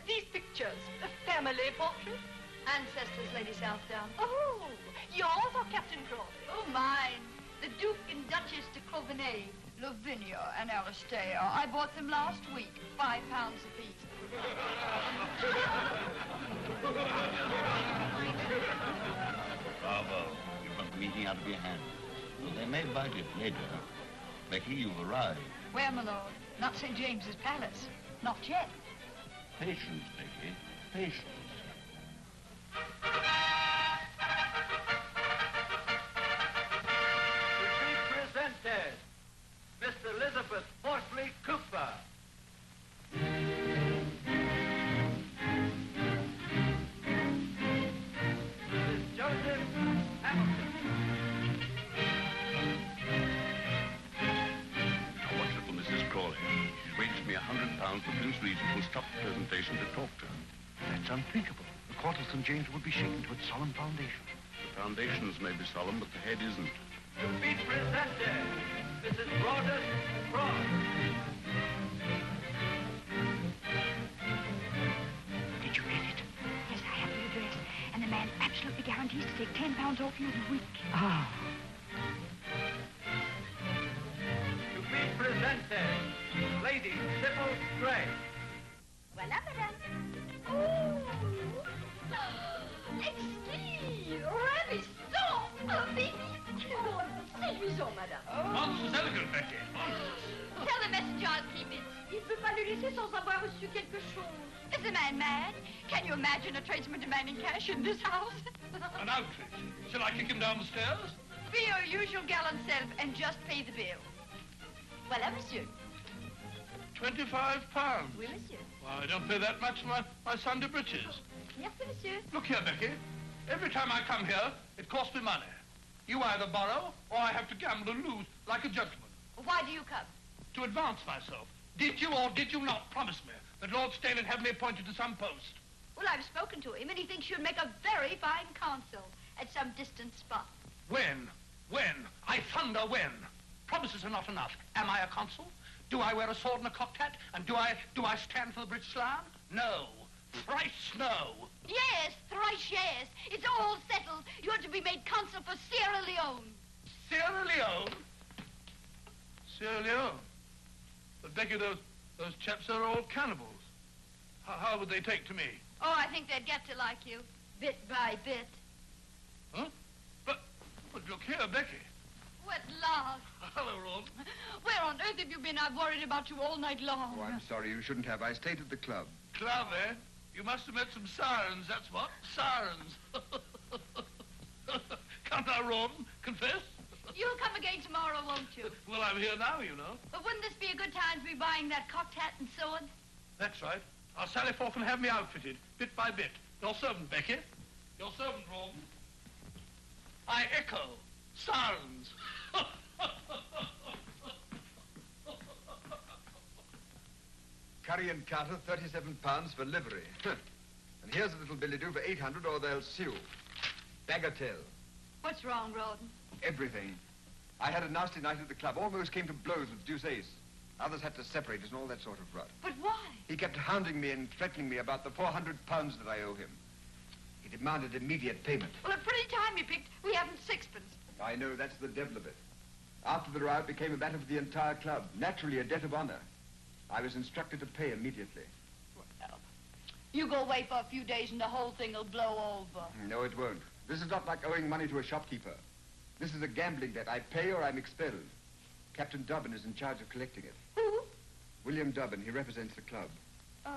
These pictures, family portraits.
Ancestors, Lady Southdown.
Oh, yours or Captain Crawley?
Oh, mine. The Duke and Duchess de Coveney, Lavinia and Alistair. I bought them last week, £5 apiece.
Bravo. You've got the meeting out of your hands. Well, they may bite it later. Becky, you've arrived.
Where, my lord? Not St. James's Palace. Not yet.
Patience, Becky. Patience.
To be presented, Miss Elizabeth Mortley Cooper. Miss Joseph Hamilton.
Now, watch little Mrs. Crawley. She's waged me £100 for Prince Regent will stop the presentation to talk to her.
That's unthinkable. The court of St. James would be shaken to its solemn foundation.
The foundations may be solemn, but the head isn't.
To be presented, Mrs. Broadus Frost.
Did you read it? Yes, I have the address. And the man absolutely guarantees to take £10 off you every week.
Ah.
To be presented, Lady Sybil Drame.
Voilà, madame. Oh! Exquis! Ravissant! Oh, baby! Oh, séduisant, madame.
Monstrous elegant, Becky.
Tell the messenger I'll keep it. Il ne peut pas le laisser sans avoir reçu quelque chose. Is the man mad? Can you imagine a tradesman demanding cash in this house?
An outrage. Shall I kick him down the stairs?
Be your usual gallant self and just pay the bill. Voilà, monsieur.
£25.
Oui, monsieur.
Why, I don't pay that much for my Sunday breeches.
Merci, monsieur.
Look here, Becky. Every time I come here, it costs me money. You either borrow, or I have to gamble and lose like a gentleman.
Why do you come?
To advance myself. Did you or did you not promise me that Lord Stane would have me appointed to some post?
Well, I've spoken to him, and he thinks you'd make a very fine consul at some distant spot.
When? When? I thunder when? Promises are not enough. Am I a consul? Do I wear a sword and a cocked hat? And do I stand for the British Lion? No. Thrice no.
Yes, thrice yes. It's all settled. You're to be made consul for Sierra Leone.
Sierra Leone? Sierra Leone? But Becky, those chaps are all cannibals. How would they take to me?
Oh, I think they'd get to like you, bit by bit.
Huh? But look here, Becky.
What love.
Hello, Rouben.
Where on earth have you been? I've worried about you all night long.
Oh, I'm sorry. You shouldn't have. I stayed at the club.
Club, eh? You must have met some sirens, that's what. Sirens. Come now, Rouben. Confess.
You'll come again tomorrow, won't you?
Well, I'm here now, you know.
But wouldn't this be a good time to be buying that cocked hat and sword?
That's right. I'll sally forth and have me outfitted, bit by bit. Your servant, Becky. Your servant, Rouben. I echo. Sirens.
Curry and Carter, £37 for livery. And here's a little billet-doux for 800 or they'll sue. Bagatelle.
What's wrong, Rouben?
Everything. I had a nasty night at the club. Almost came to blows with Deuce Ace. Others had to separate us and all that sort of rot.
But why?
He kept hounding me and threatening me about the £400 that I owe him. He demanded immediate payment.
Well, a pretty time you picked. We haven't sixpence.
I know, that's the devil of it. After the row, it became a matter for the entire club. Naturally, a debt of honor. I was instructed to pay immediately.
Well, you go away for a few days and the whole thing will blow over.
No, it won't. This is not like owing money to a shopkeeper. This is a gambling debt. I pay or I'm expelled. Captain Dobbin is in charge of collecting it.
Who?
William Dobbin. He represents the club.
Oh.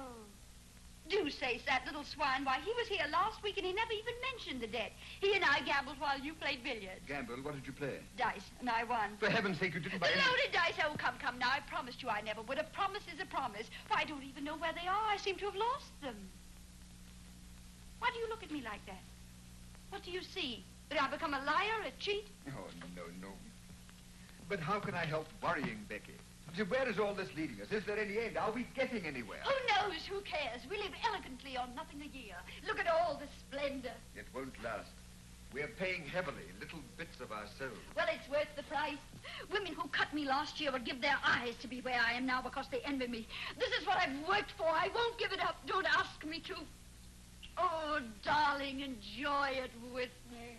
Do say that little swine. Why, he was here last week and he never even mentioned the debt. He and I gambled while you played billiards.
Gamble? What did you play?
Dice, and I won.
For heaven's sake, you didn't buy
The
any...
loaded dice. Oh, come now. I promised you I never would. A promise is a promise. Why, I don't even know where they are. I seem to have lost them. Why do you look at me like that? What do you see? Did I become a liar, a cheat?
Oh, no. But how can I help worrying, Becky? So where is all this leading us? Is there any end? Are we getting anywhere?
Who knows? Who cares? We live elegantly on nothing a year. Look at all the splendor.
It won't last. We're paying heavily, little bits of ourselves.
Well, it's worth the price. Women who cut me last year would give their eyes to be where I am now because they envy me. This is what I've worked for. I won't give it up. Don't ask me to. Oh, darling, enjoy it with me.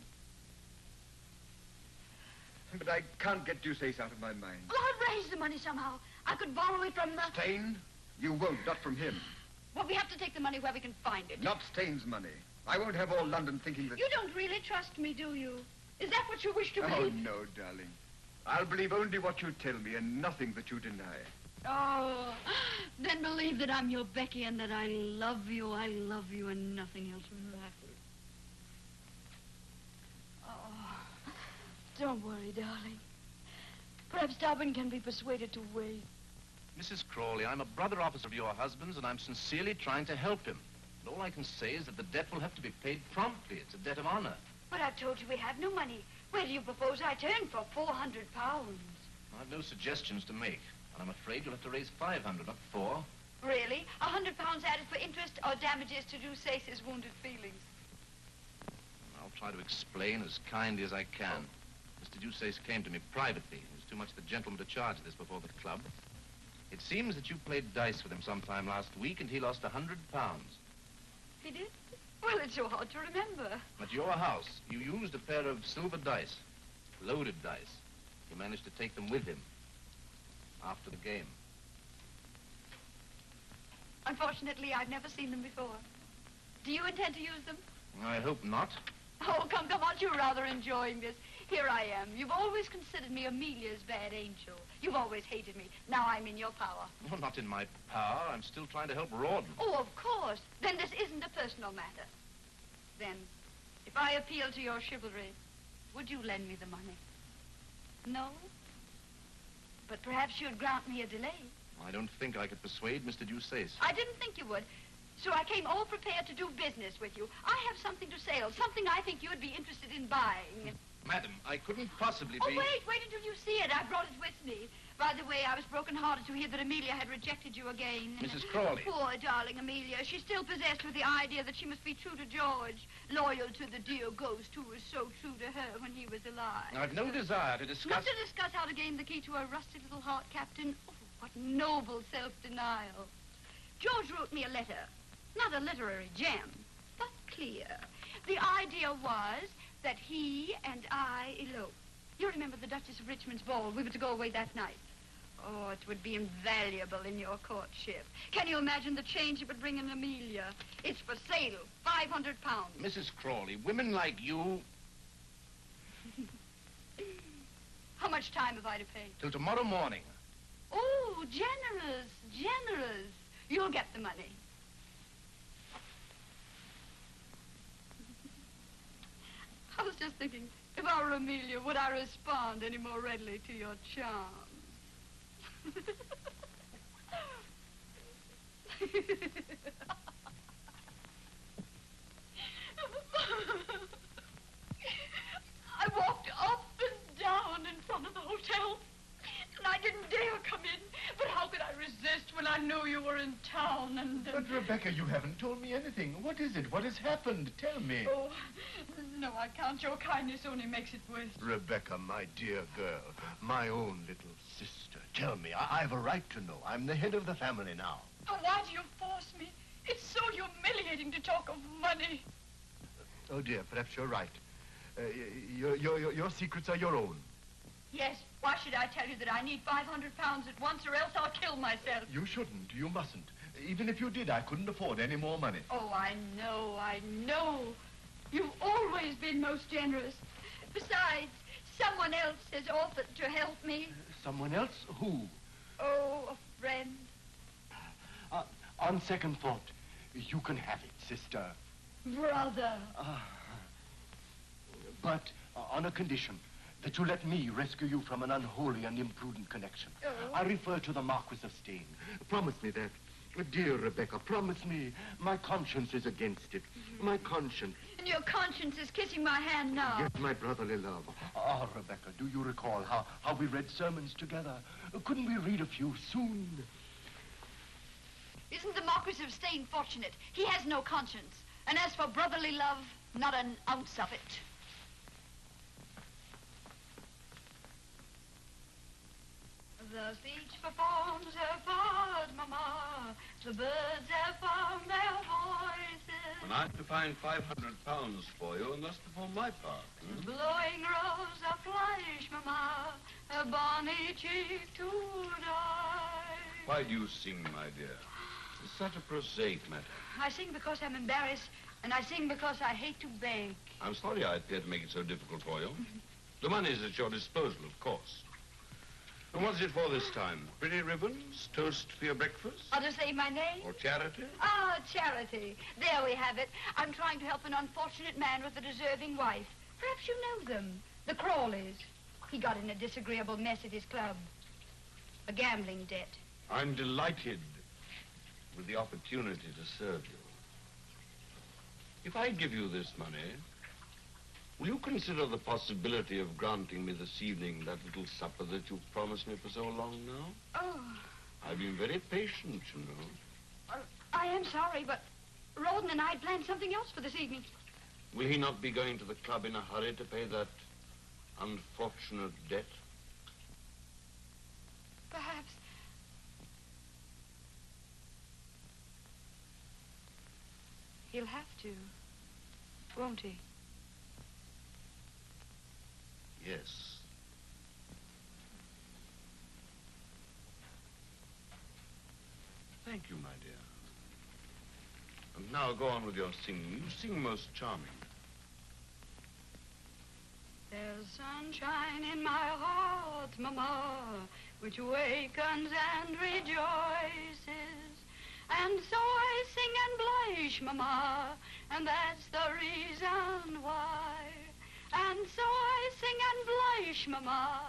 But I can't get Dusace out of my mind.
Oh, I'll raise the money somehow. I could borrow it from...
Stain? You won't, not from him.
Well, we have to take the money where we can find it.
Not Stain's money. I won't have all London thinking that...
You don't really trust me, do you? Is that what you wish to believe?
Oh, no, darling. I'll believe only what you tell me and nothing that you deny.
Oh, then believe that I'm your Becky and that I love you and nothing else matters. Oh, don't worry, darling. Perhaps Rouben can be persuaded to wait.
Mrs. Crawley, I'm a brother officer of your husband's, and I'm sincerely trying to help him. And all I can say is that the debt will have to be paid promptly. It's a debt of honor.
But I've told you we have no money. Where do you propose I turn for 400 pounds?
I've no suggestions to make, and I'm afraid you'll have to raise 500, not 4.
Really? 100 pounds added for interest or damages to Dusace's wounded feelings?
I'll try to explain as kindly as I can. Mr. Dusace came to me privately. He was too much the gentleman to charge this before the club. It seems that you played dice with him sometime last week, and he lost 100 pounds.
He did? Well, it's so hard to remember.
At your house, you used a pair of silver dice, loaded dice. You managed to take them with him after the game.
Unfortunately, I've never seen them before. Do you intend to use them?
I hope not.
Oh, come, aren't you rather enjoying this? Here I am. You've always considered me Amelia's bad angel. You've always hated me. Now I'm in your power.
No, not in my power. I'm still trying to help Rouben.
Oh, of course. Then this isn't a personal matter. Then, if I appeal to your chivalry, would you lend me the money? No? But perhaps you'd grant me a delay.
I don't think I could persuade Mr. Dusace.
I didn't think you would. So I came all prepared to do business with you. I have something to sell, something I think you'd be interested in buying.
Madam, I couldn't possibly be...
Oh, wait until you see it. I brought it with me. By the way, I was broken-hearted to hear that Amelia had rejected you again.
Mrs. Crawley.
Poor darling Amelia. She's still possessed with the idea that she must be true to George, loyal to the dear ghost who was so true to her when he was alive.
I've no desire to discuss...
Not to discuss how to gain the key to her rusty little heart, Captain. Oh, what noble self-denial. George wrote me a letter. Not a literary gem, but clear. The idea was that he and I elope. You remember the Duchess of Richmond's ball? We were to go away that night. Oh, it would be invaluable in your courtship. Can you imagine the change it would bring in Amelia? It's for sale, 500 pounds.
Mrs. Crawley, women like you...
How much time have I to pay?
Till tomorrow morning.
Oh, generous, generous. You'll get the money. I was just thinking, if I were Amelia, would I respond any more readily to your charms? I walked up and down in front of the hotel, and I didn't dare come in. But how could I resist when I knew you were in town and...
But, Rebecca, you haven't told me anything. What is it? What has happened? Tell me.
Oh, no, I can't. Your kindness only makes it worse.
Rebecca, my dear girl, my own little sister, tell me. I've a right to know. I'm the head of the family now.
Oh, why do you force me? It's so humiliating to talk of money.
Oh, dear, perhaps you're right. Your secrets are your own.
Yes, why should I tell you that I need 500 pounds at once or else I'll kill myself?
You shouldn't. You mustn't. Even if you did, I couldn't afford any more money.
Oh, I know. You've always been most generous. Besides, someone else has offered to help me.
Someone else? Who?
Oh, a friend.
On second thought, You can have it, sister.
Brother.
But on a condition, that you let me rescue you from an unholy and imprudent connection.
Oh.
I refer to the Marquis of Stane. Promise me that. Dear Rebecca, promise me. My conscience is against it. My conscience.
And your conscience is kissing my hand now.
Yes, my brotherly love. Ah, Rebecca, do you recall how we read sermons together? Couldn't we read a few soon?
Isn't the Marquis of Stane fortunate? He has no conscience. And as for brotherly love, not an ounce of it. The speech performs her part, Mama. The birds have found their voices.
And I'm to find £500 for you, and thus perform my part.
Blowing rows of flesh, Mama. A bonny cheek to die.
Why do you sing, my dear? It's such a prosaic matter.
I sing because I'm embarrassed, and I sing because I hate to beg.
I'm sorry I appear to make it so difficult for you. The money's at your disposal, of course. And what's it for this time? Pretty ribbons? Toast for your breakfast?
Or to say my name?
Or charity?
Ah, charity. There we have it. I'm trying to help an unfortunate man with a deserving wife. Perhaps you know them. The Crawleys. He got in a disagreeable mess at his club. A gambling debt.
I'm delighted with the opportunity to serve you. If I give you this money, will you consider the possibility of granting me this evening that little supper that you've promised me for so long now?
Oh.
I've been very patient, you know.
I am sorry, but Rouben and I had planned something else for this evening.
Will he not be going to the club in a hurry to pay that unfortunate debt?
Perhaps. He'll have to, won't he?
Yes. Thank you, my dear. And now go on with your singing. You sing most charming.
There's sunshine in my heart, Mama, which awakens and rejoices. And so I sing and blush, Mama, and that's the reason why. And so I sing and blush, Mama.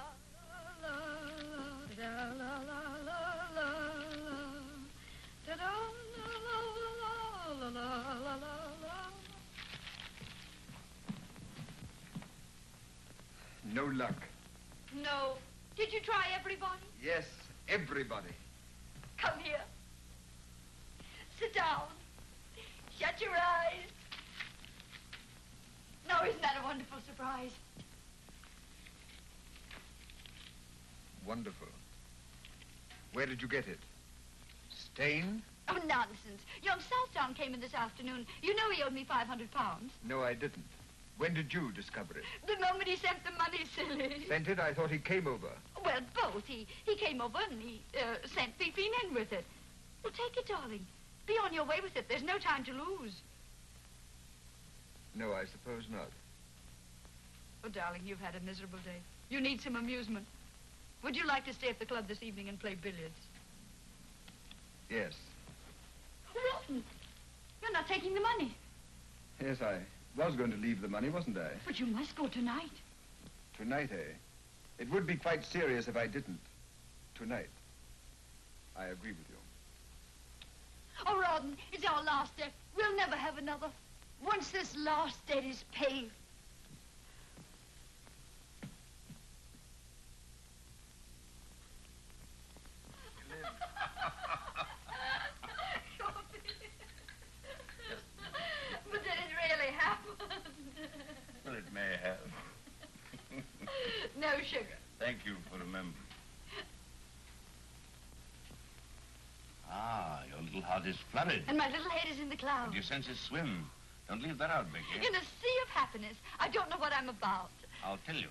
No luck.
No. Did you try everybody?
Yes, everybody.
Come here. Sit down. Shut your eyes. Now, isn't that a wonderful surprise?
Wonderful. Where did you get it? Stane?
Oh, nonsense. Young Southdown came in this afternoon. You know he owed me £500.
No, I didn't. When did you discover it?
The moment he sent the money, silly.
Sent it? I thought he came over.
Well, both. He came over and he sent Fifine in with it. Well, take it, darling. Be on your way with it. There's no time to lose.
No, I suppose not.
Oh, darling, you've had a miserable day. You need some amusement. Would you like to stay at the club this evening and play billiards?
Yes.
Rouben, you're not taking the money.
Yes, I was going to leave the money, wasn't I?
But you must go tonight.
Tonight, eh? It would be quite serious if I didn't. Tonight. I agree with you.
Oh, Rouben, it's our last debt. We'll never have another. Once this last debt is paid. But did it really happen?
Well, it may have.
No sugar.
Thank you for remembering. Ah, your little heart is flooded.
And my little head is in the clouds.
And your senses swim. Don't leave that out, Becky.
In a sea of happiness. I don't know what I'm about.
I'll tell you.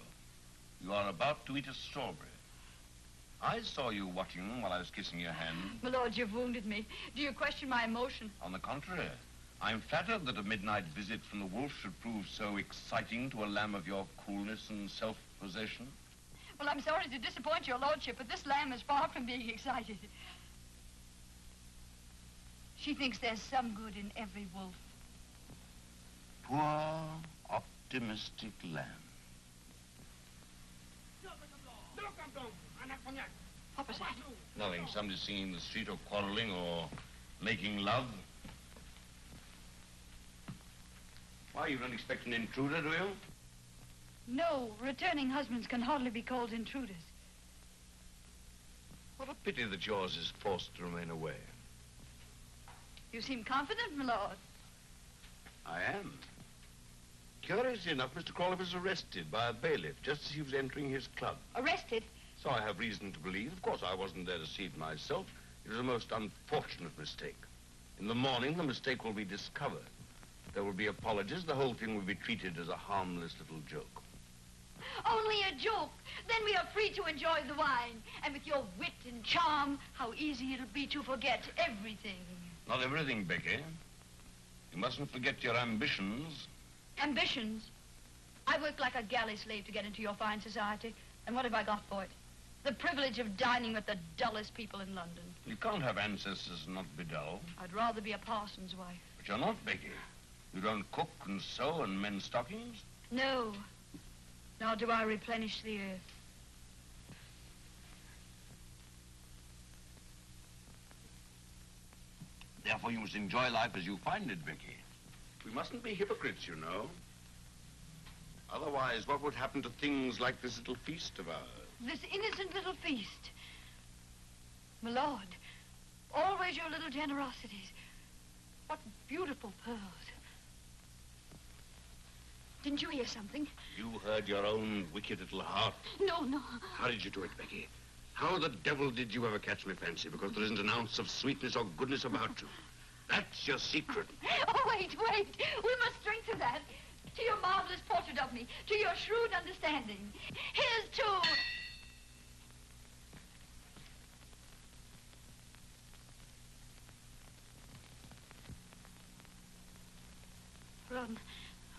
You are about to eat a strawberry. I saw you watching them while I was kissing your hand.
My lord, you've wounded me. Do you question my emotion?
On the contrary, I'm flattered that a midnight visit from the wolf should prove so exciting to a lamb of your coolness and self-possession.
Well, I'm sorry to disappoint your lordship, but this lamb is far from being excited. She thinks there's some good in every wolf.
Poor, optimistic lamb.
What was that?
Nothing. Somebody singing in the street or quarreling or making love. Why, you don't expect an intruder, do you?
No, returning husbands can hardly be called intruders.
What a pity that yours is forced to remain away.
You seem confident, my lord.
I am. Curiously enough, Mr. Crawley was arrested by a bailiff just as he was entering his club.
Arrested?
So I have reason to believe. Of course, I wasn't there to see it myself. It was a most unfortunate mistake. In the morning, the mistake will be discovered. There will be apologies. The whole thing will be treated as a harmless little joke.
Only a joke. Then we are free to enjoy the wine. And with your wit and charm, how easy it'll be to forget everything.
Not everything, Becky. You mustn't forget your ambitions.
Ambitions? I worked like a galley slave to get into your fine society. And what have I got for it? The privilege of dining with the dullest people in London.
You can't have ancestors and not be dull.
I'd rather be a parson's wife.
But you're not, Becky. You don't cook and sew and mend stockings?
No. Nor do I replenish the earth.
Therefore, you must enjoy life as you find it, Becky. We mustn't be hypocrites, you know. Otherwise, what would happen to things like this little feast of ours?
This innocent little feast. My lord, always your little generosities. What beautiful pearls. Didn't you hear something?
You heard your own wicked little heart.
No, no.
How did you do it, Becky? How the devil did you ever catch my fancy? Because there isn't an ounce of sweetness or goodness about you. That's your secret.
Oh, wait. We must drink to that. To your marvelous portrait of me. To your shrewd understanding. Here's to...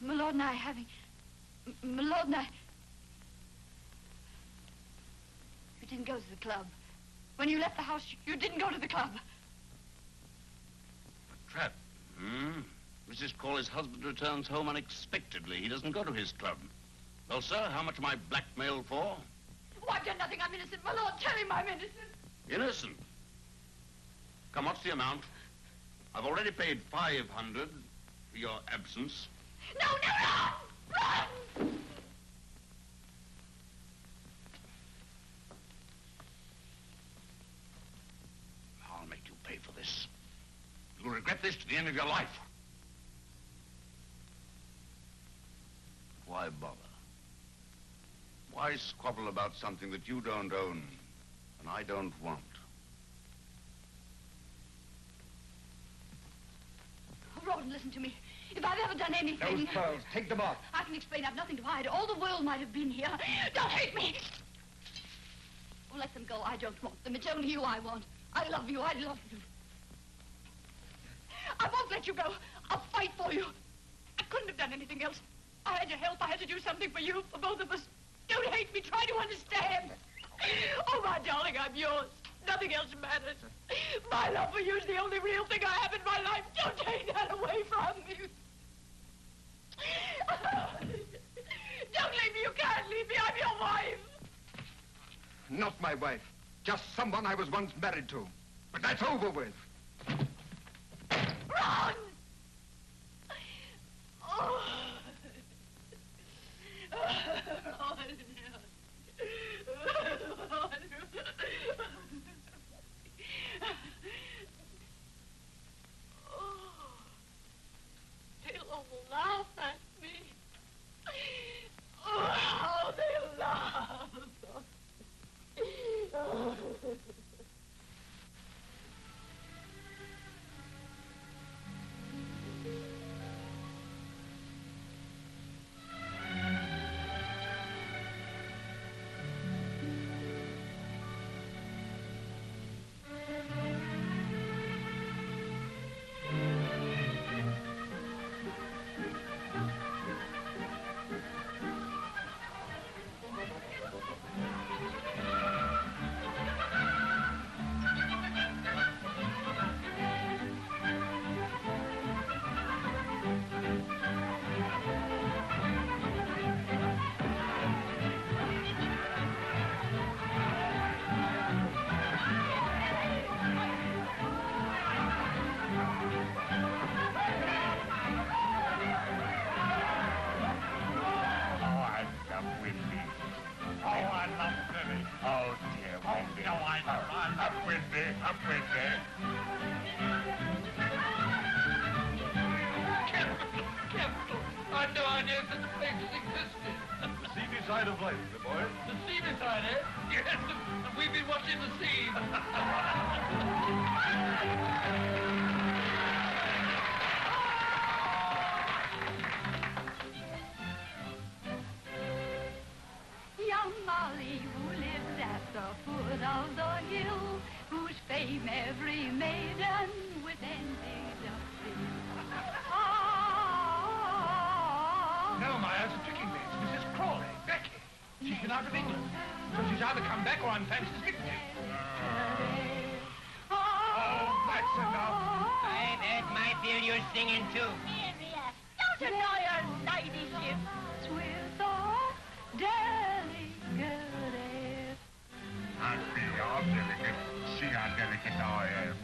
My lord and I having... My lord and I... You didn't go to the club. When you left the house, you didn't go to the club.
A trap, Mrs. Crawley's husband returns home unexpectedly. He doesn't go to his club. Well, sir, how much am I blackmailed for?
Oh, I've done nothing. I'm innocent. My lord, tell him I'm innocent.
Innocent? Come, what's the amount? I've already paid 500 for your absence.
No, run!
I'll make you pay for this. You'll regret this to the end of your life. Why bother? Why squabble about something that you don't own and I don't want?
Rouben, listen to me. If I've ever done anything...
Those pearls, take them off.
I can explain. I've nothing to hide. All the world might have been here. Don't hate me! Oh, let them go. I don't want them. It's only you I want. I love you. I love you. I won't let you go. I'll fight for you. I couldn't have done anything else. I had to help. I had to do something for you, for both of us. Don't hate me. Try to understand. Oh, my darling, I'm yours. Nothing else matters. My love for you is the only real thing I have in my life. Don't take that away from me. Don't leave me. You can't leave me. I'm your wife.
Not my wife. Just someone I was once married to. But that's over with.
Run! Oh.
They'll all laugh at me. Oh, how they'll laugh.
Up with me, up with me.
Capital. I had no idea such places existed.
The seamy side of life, the boy.
The seamy side, eh? Yes, and we've been watching the sea.
Young Molly, who lives at the foot of the hill, whose fame every maiden with envy doth fill.
No, my eyes are tricking me. It's Mrs. Crawley, Becky. She's been out of England. So she's either come back or I'm fancy's victim.
Oh, that's enough.
I bet my feel you're singing too.
Miriam, don't annoy her ladyship.
With a delicate air.
I'd be all delicate. See how delicate I am.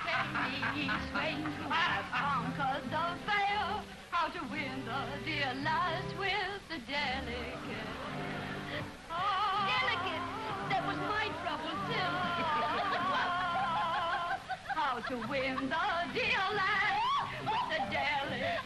Tell me, swains who have conquered the fair, how to win the dear lass with the delicate.
Delicate. That was my trouble, too.
How to win the dear lass with the delicate.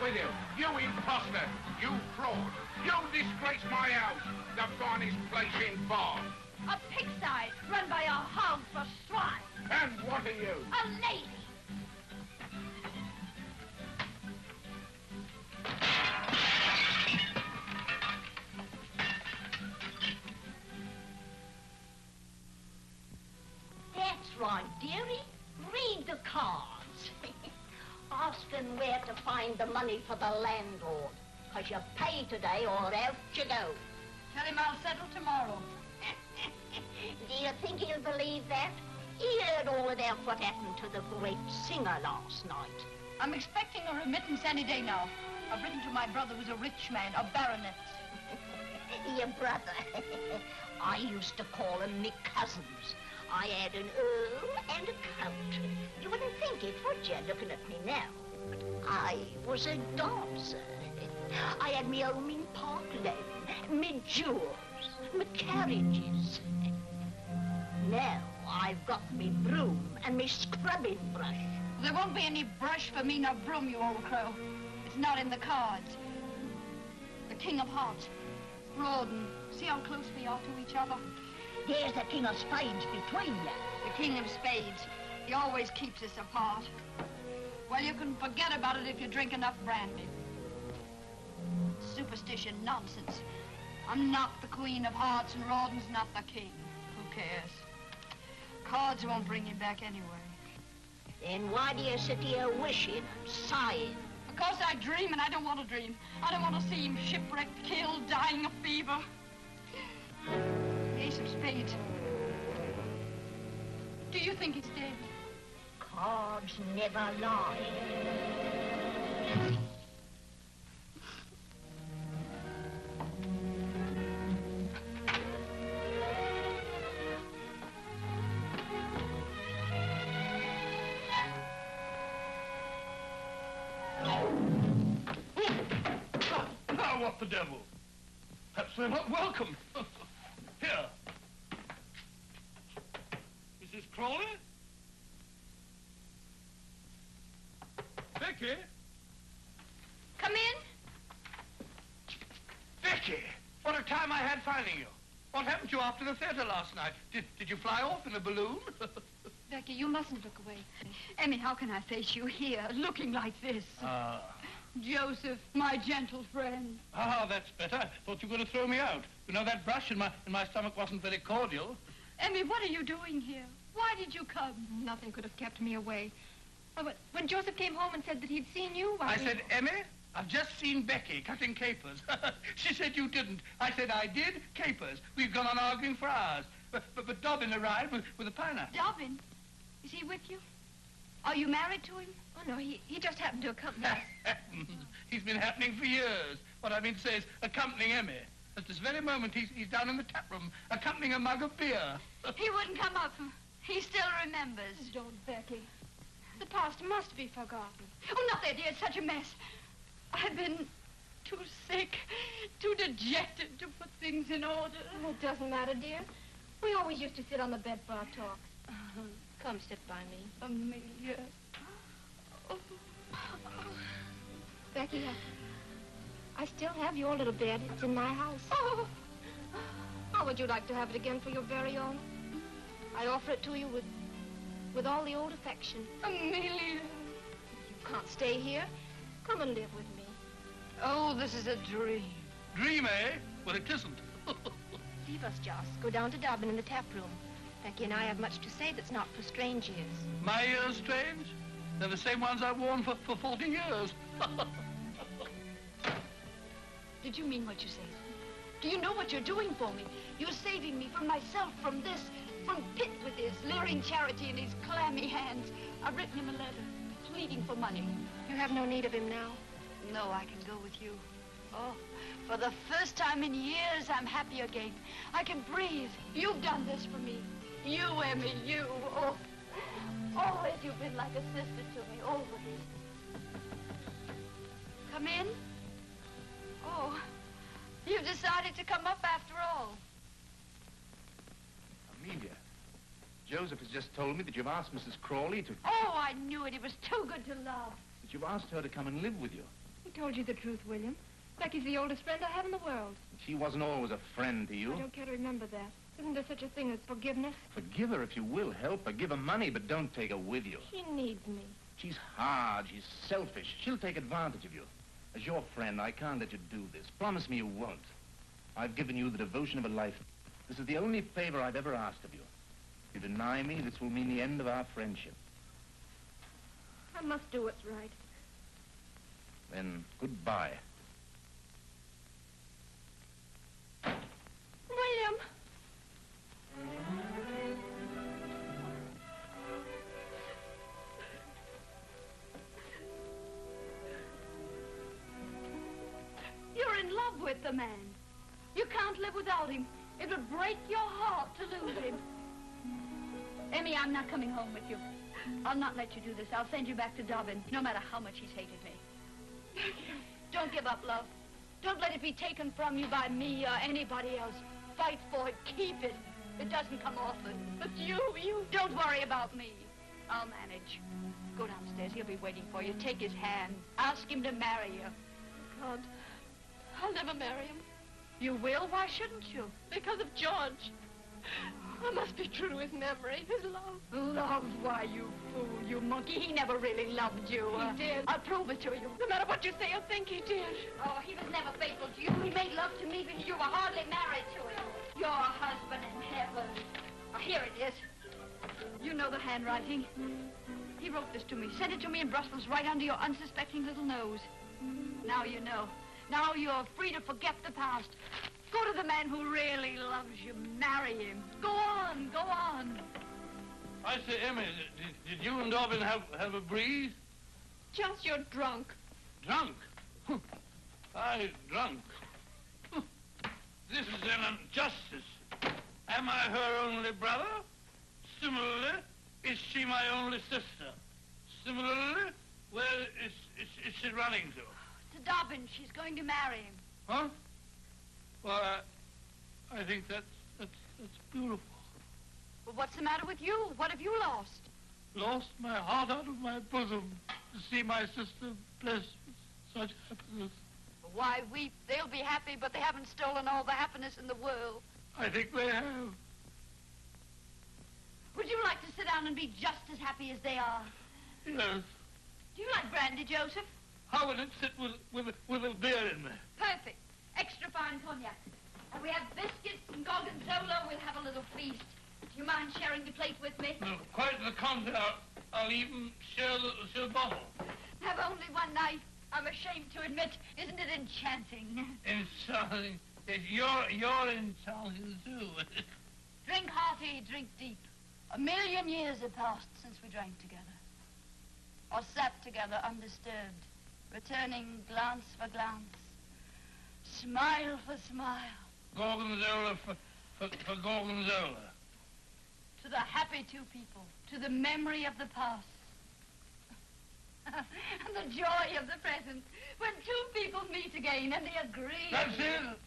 With you. You imposter. You fraud. You disgrace my house. The finest place in Bath.
A pigsty run by a hog for swine.
And what are you?
A lady. That's right, dearie. Read the cards. Ask him where to find the money for the landlord. Because you pay today or out you go.
Tell him I'll settle tomorrow.
Do you think he'll believe that? He heard all about what happened to the great singer last night.
I'm expecting a remittance any day now. I've written to my brother who's a rich man, a baronet.
Your brother. I used to call him me cousins. I had an earl and a count. You wouldn't think it, would you, looking at me now? But I was a dancer. I had me home in Park Lane, me jewels, me carriages. Now I've got me broom and me scrubbing brush.
There won't be any brush for me nor broom, you old crow. It's not in the cards. The King of Hearts, Rouben. See how close we are to each other?
There's the King of Spades between you.
The King of Spades. He always keeps us apart. Well, you can forget about it if you drink enough brandy. Superstition nonsense. I'm not the Queen of Hearts and Rouben's not the King. Who cares? Cards won't bring him back anyway.
Then why do you sit here wishing, sighing?
Because I dream and I don't want to dream. I don't want to see him shipwrecked, killed, dying of fever. The Ace of Spades. Do you think he's dead?
Cards never lie.
Now what the devil? Perhaps they're not welcome. Here. Mrs. Crawley? Becky?
Come in.
Becky! What a time I had finding you. What happened to you after the theater last night? Did you fly off in a balloon?
Becky, you mustn't look away. Emmy, how can I face you here, looking like this? Joseph, my gentle friend.
Ah, that's better. Thought you were going to throw me out. You know, that brush in my stomach wasn't very cordial.
Emmy, what are you doing here? Why did you come?
Nothing could have kept me away. Oh, but when Joseph came home and said that he'd seen you,
I said, Emmy, I've just seen Becky cutting capers. She said you didn't. I said I did. Capers. We've gone on arguing for hours. But Dobbin arrived with a pineapple.
Dobbin? Is he with you? Are you married to him?
Oh, no, he just happened to accompany us.
He's been happening for years. What I mean to say is accompanying Emmy. At this very moment, he's down in the tap room, accompanying a mug of beer.
He wouldn't come up. He still remembers.
Don't, Becky. The past must be forgotten.
Oh, not that, dear. It's such a mess. I've been too sick, too dejected to put things in order.
Oh, it doesn't matter, dear. We always used to sit on the bed for our talks. Come sit by me.
Amelia. Oh.
Becky, I still have your little bed. It's in my house.
Oh.
How would you like to have it again for your very own? I offer it to you with all the old affection.
Amelia.
You can't stay here. Come and live with me.
Oh, this is a dream.
Dream, eh? Well, it isn't.
Leave us, Joss. Go down to Dobbin in the tap room. Becky and I have much to say that's not for strange ears.
My ears strange? They're the same ones I've worn for 40 years.
Did you mean what you said? Do you know what you're doing for me? You're saving me from myself, from this, from Pitt with his leering charity in his clammy hands. I've written him a letter, pleading for money.
You have no need of him now.
No, I can go with you. Oh, for the first time in years, I'm happy again. I can breathe. You've done this for me. You, Emmy, you. Oh, always you've been like a sister to me, always. Come in. Oh, you've decided to come up after all.
Amelia, Joseph has just told me that you've asked Mrs. Crawley to...
Oh, I knew it. It was too good to love.
that you've asked her to come and live with you.
He told you the truth, William. Becky's the oldest friend I have in the world.
She wasn't always a friend to you.
I don't care to remember that. Isn't there such a thing as forgiveness?
Forgive her if you will. Help her. Give her money, but don't take her with you.
She needs me.
She's hard. She's selfish. She'll take advantage of you. As your friend, I can't let you do this. Promise me you won't. I've given you the devotion of a life. This is the only favor I've ever asked of you. If you deny me, this will mean the end of our friendship.
I must do what's right.
Then, goodbye.
William!
You're in love with the man. You can't live without him. It would break your heart to lose him. Emmy, I'm not coming home with you. I'll not let you do this. I'll send you back to Dobbin, no matter how much he's hated me. Don't give up, love. Don't let it be taken from you by me or anybody else. Fight for it. Keep it. It doesn't come often. But you... Don't worry about me. I'll manage. Go downstairs. He'll be waiting for you. Take his hand. Ask him to marry you.
God, I'll never marry him.
You will? Why shouldn't you?
Because of George. I must be true to his memory, his love.
Love? Why, you fool, you monkey. He never really loved you.
He did.
I'll prove it to you.
No matter what you say or think, he did.
Oh, he was never faithful to you. He made love to me, but you were hardly married to him. Your husband in heaven. Oh, here it is. You know the handwriting. He wrote this to me, sent it to me in Brussels right under your unsuspecting little nose. Now you know. Now you're free to forget the past. Go to the man who really loves you. Marry him. Go on, go on.
I say, Emmy, did you and Dobbin have a breeze?
Just you're drunk.
Drunk? I drunk. This is an injustice. Am I her only brother? Similarly, is she my only sister? Similarly, where is she running to?
To Dobbin. She's going to marry him.
Huh? Well, I think that's beautiful.
Well, what's the matter with you? What have you lost?
Lost my heart out of my bosom to see my sister blessed with such happiness.
Why weep? They'll be happy, but they haven't stolen all the happiness in the world.
I think they have.
Would you like to sit down and be just as happy as they are?
Yes.
Do you like brandy, Joseph?
How will it sit with a beer in there?
Perfect. Extra fine cognac. And we have biscuits and gorgonzola. We'll have a little feast. Do you mind sharing the plate with me?
No, quite the contrary. I'll even share the bottle.
Have only one knife. I'm ashamed to admit. Isn't it enchanting?
Enchanting. You're enchanting too.
Drink hearty, drink deep. 1,000,000 years have passed since we drank together. Or sat together undisturbed, returning glance for glance, smile for smile.
Gorgonzola for gorgonzola.
To the happy two people, to the memory of the past. And the joy of the present, when two people meet again and they agree.
That's it.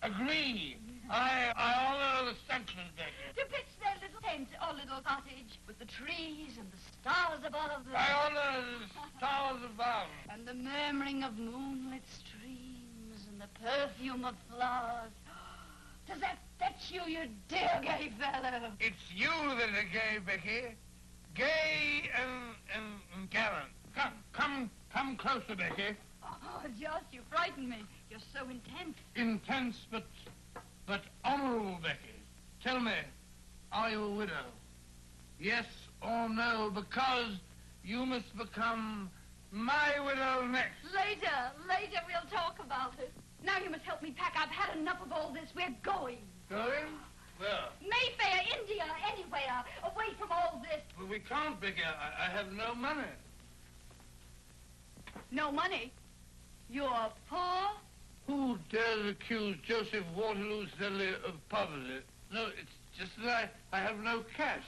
Agree. I honor the sentiment, Becky.
To pitch their little tent or little cottage with the trees and the stars above them.
I honor the stars above.
And the murmuring of moonlit streams and the perfume of flowers. Does that fetch you, you dear gay fellow?
It's you that are gay, Becky. Gay and gallant. Come closer, Becky.
Oh, Joss, you frighten me. You're so intense.
Intense, but honorable, Becky. Tell me, are you a widow? Yes or no, because you must become my widow next.
Later we'll talk about it. Now you must help me pack. I've had enough of all this. We're going.
Going? Where?
Mayfair, India, anywhere. Away from all this.
Well, we can't, Becky. I have no money.
No money? You're poor?
Who dares accuse Joseph Waterloo Sedley of poverty? No, it's just that I have no cash.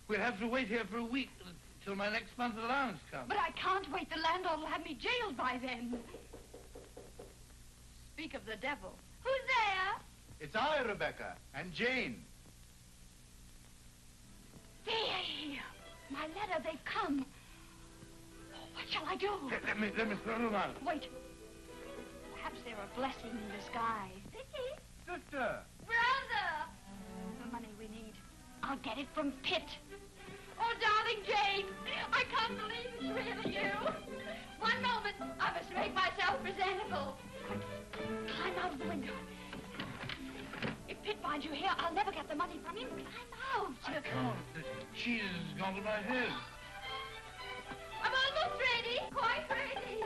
We'll have to wait here for a week till my next month's allowance comes.
But I can't wait. The landlord will have me jailed by then. Speak of the devil. Who's there?
It's I, Rebecca, and Jane.
Hey, my letter, they've come. What shall I do?
Let me throw them out.
Wait. Perhaps they're a blessing in disguise. Vicky?
Sister.
Brother! The money we need. I'll get it from Pitt. Oh, darling Jane, I can't believe it's really you. One moment, I must make myself presentable. Quick, climb out of the window. If Pitt finds you here, I'll never get the money from him. Climb out.
I can't. The cheese has gone to my head.
I'm almost ready. Quite ready.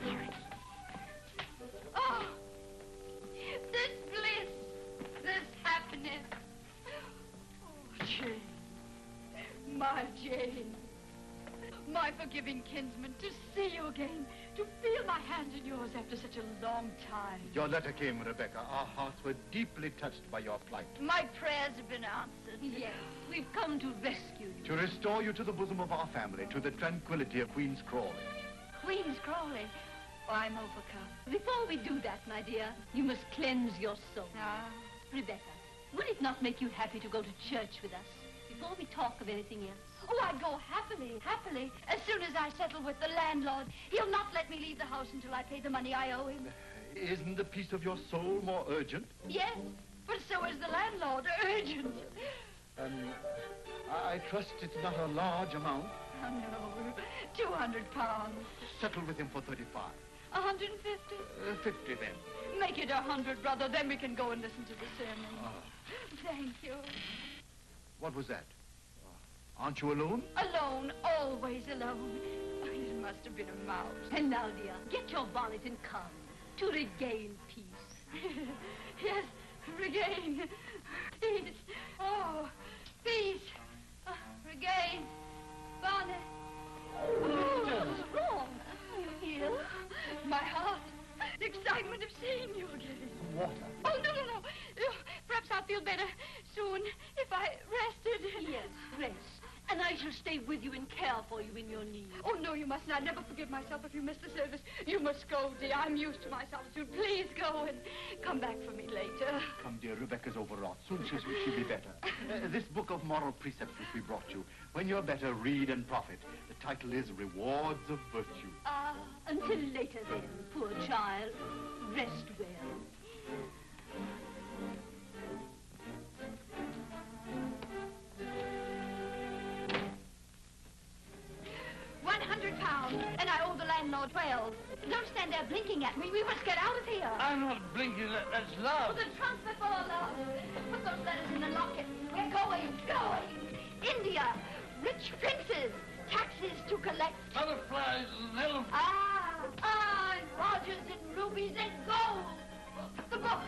Hurry. Oh, this bliss, this happiness. Oh, Jane. My Jane. My forgiving kinsman, to see you again, to feel my hand in yours after such a long time.
Your letter came, Rebecca. Our hearts were deeply touched by your plight.
My prayers have been answered.
Yes, we've come to rescue you.
To restore you to the bosom of our family, to the tranquility of Queen's Crawley.
Queen's Crawley. Oh, I'm overcome.
Before we do that, my dear, you must cleanse your soul.
Ah.
Rebecca, would it not make you happy to go to church with us before we talk of anything else?
Oh, I'd go happily. As soon as I settle with the landlord, he'll not let me leave the house until I pay the money I owe him.
Isn't the peace of your soul more urgent?
Yes, but so is the landlord. Urgent.
I trust it's not a large amount.
Oh, no. 200 pounds.
Settle with him for 35.
150?
50 then.
Make it 100, brother. Then we can go and listen to the sermon. Thank you.
What was that? Aren't you alone?
Alone, always alone. Oh, it must have been a mouse.
And now, dear, get your bonnet and come to regain peace.
Yes, regain. Peace. Oh, peace. Regain. Bonnet. Oh, what's wrong? You ill? My heart. The excitement of seeing you again.
Water.
Oh, no. Perhaps I'll feel better soon if I rested.
Yes, rest. And I shall stay with you and care for you in your need.
Oh, no, you mustn't. I'd never forgive myself if you missed the service. You must go, dear. I'm used to my solitude. Please go and come back for me later.
Come, dear, Rebecca's overwrought. Soon she'll be better. This book of moral precepts which we brought you. When you're better, read and profit. The title is Rewards of Virtue.
Until later then, poor child. Rest well.
landlord 12. Don't stand there blinking at me. We must get out of here.
I'm not blinking. That's love.
The transfer for love. Put those letters in the locket. We're going. India. Rich princes. Taxes to collect.
Butterflies and elephants.
And Rogers and rubies and gold. The book.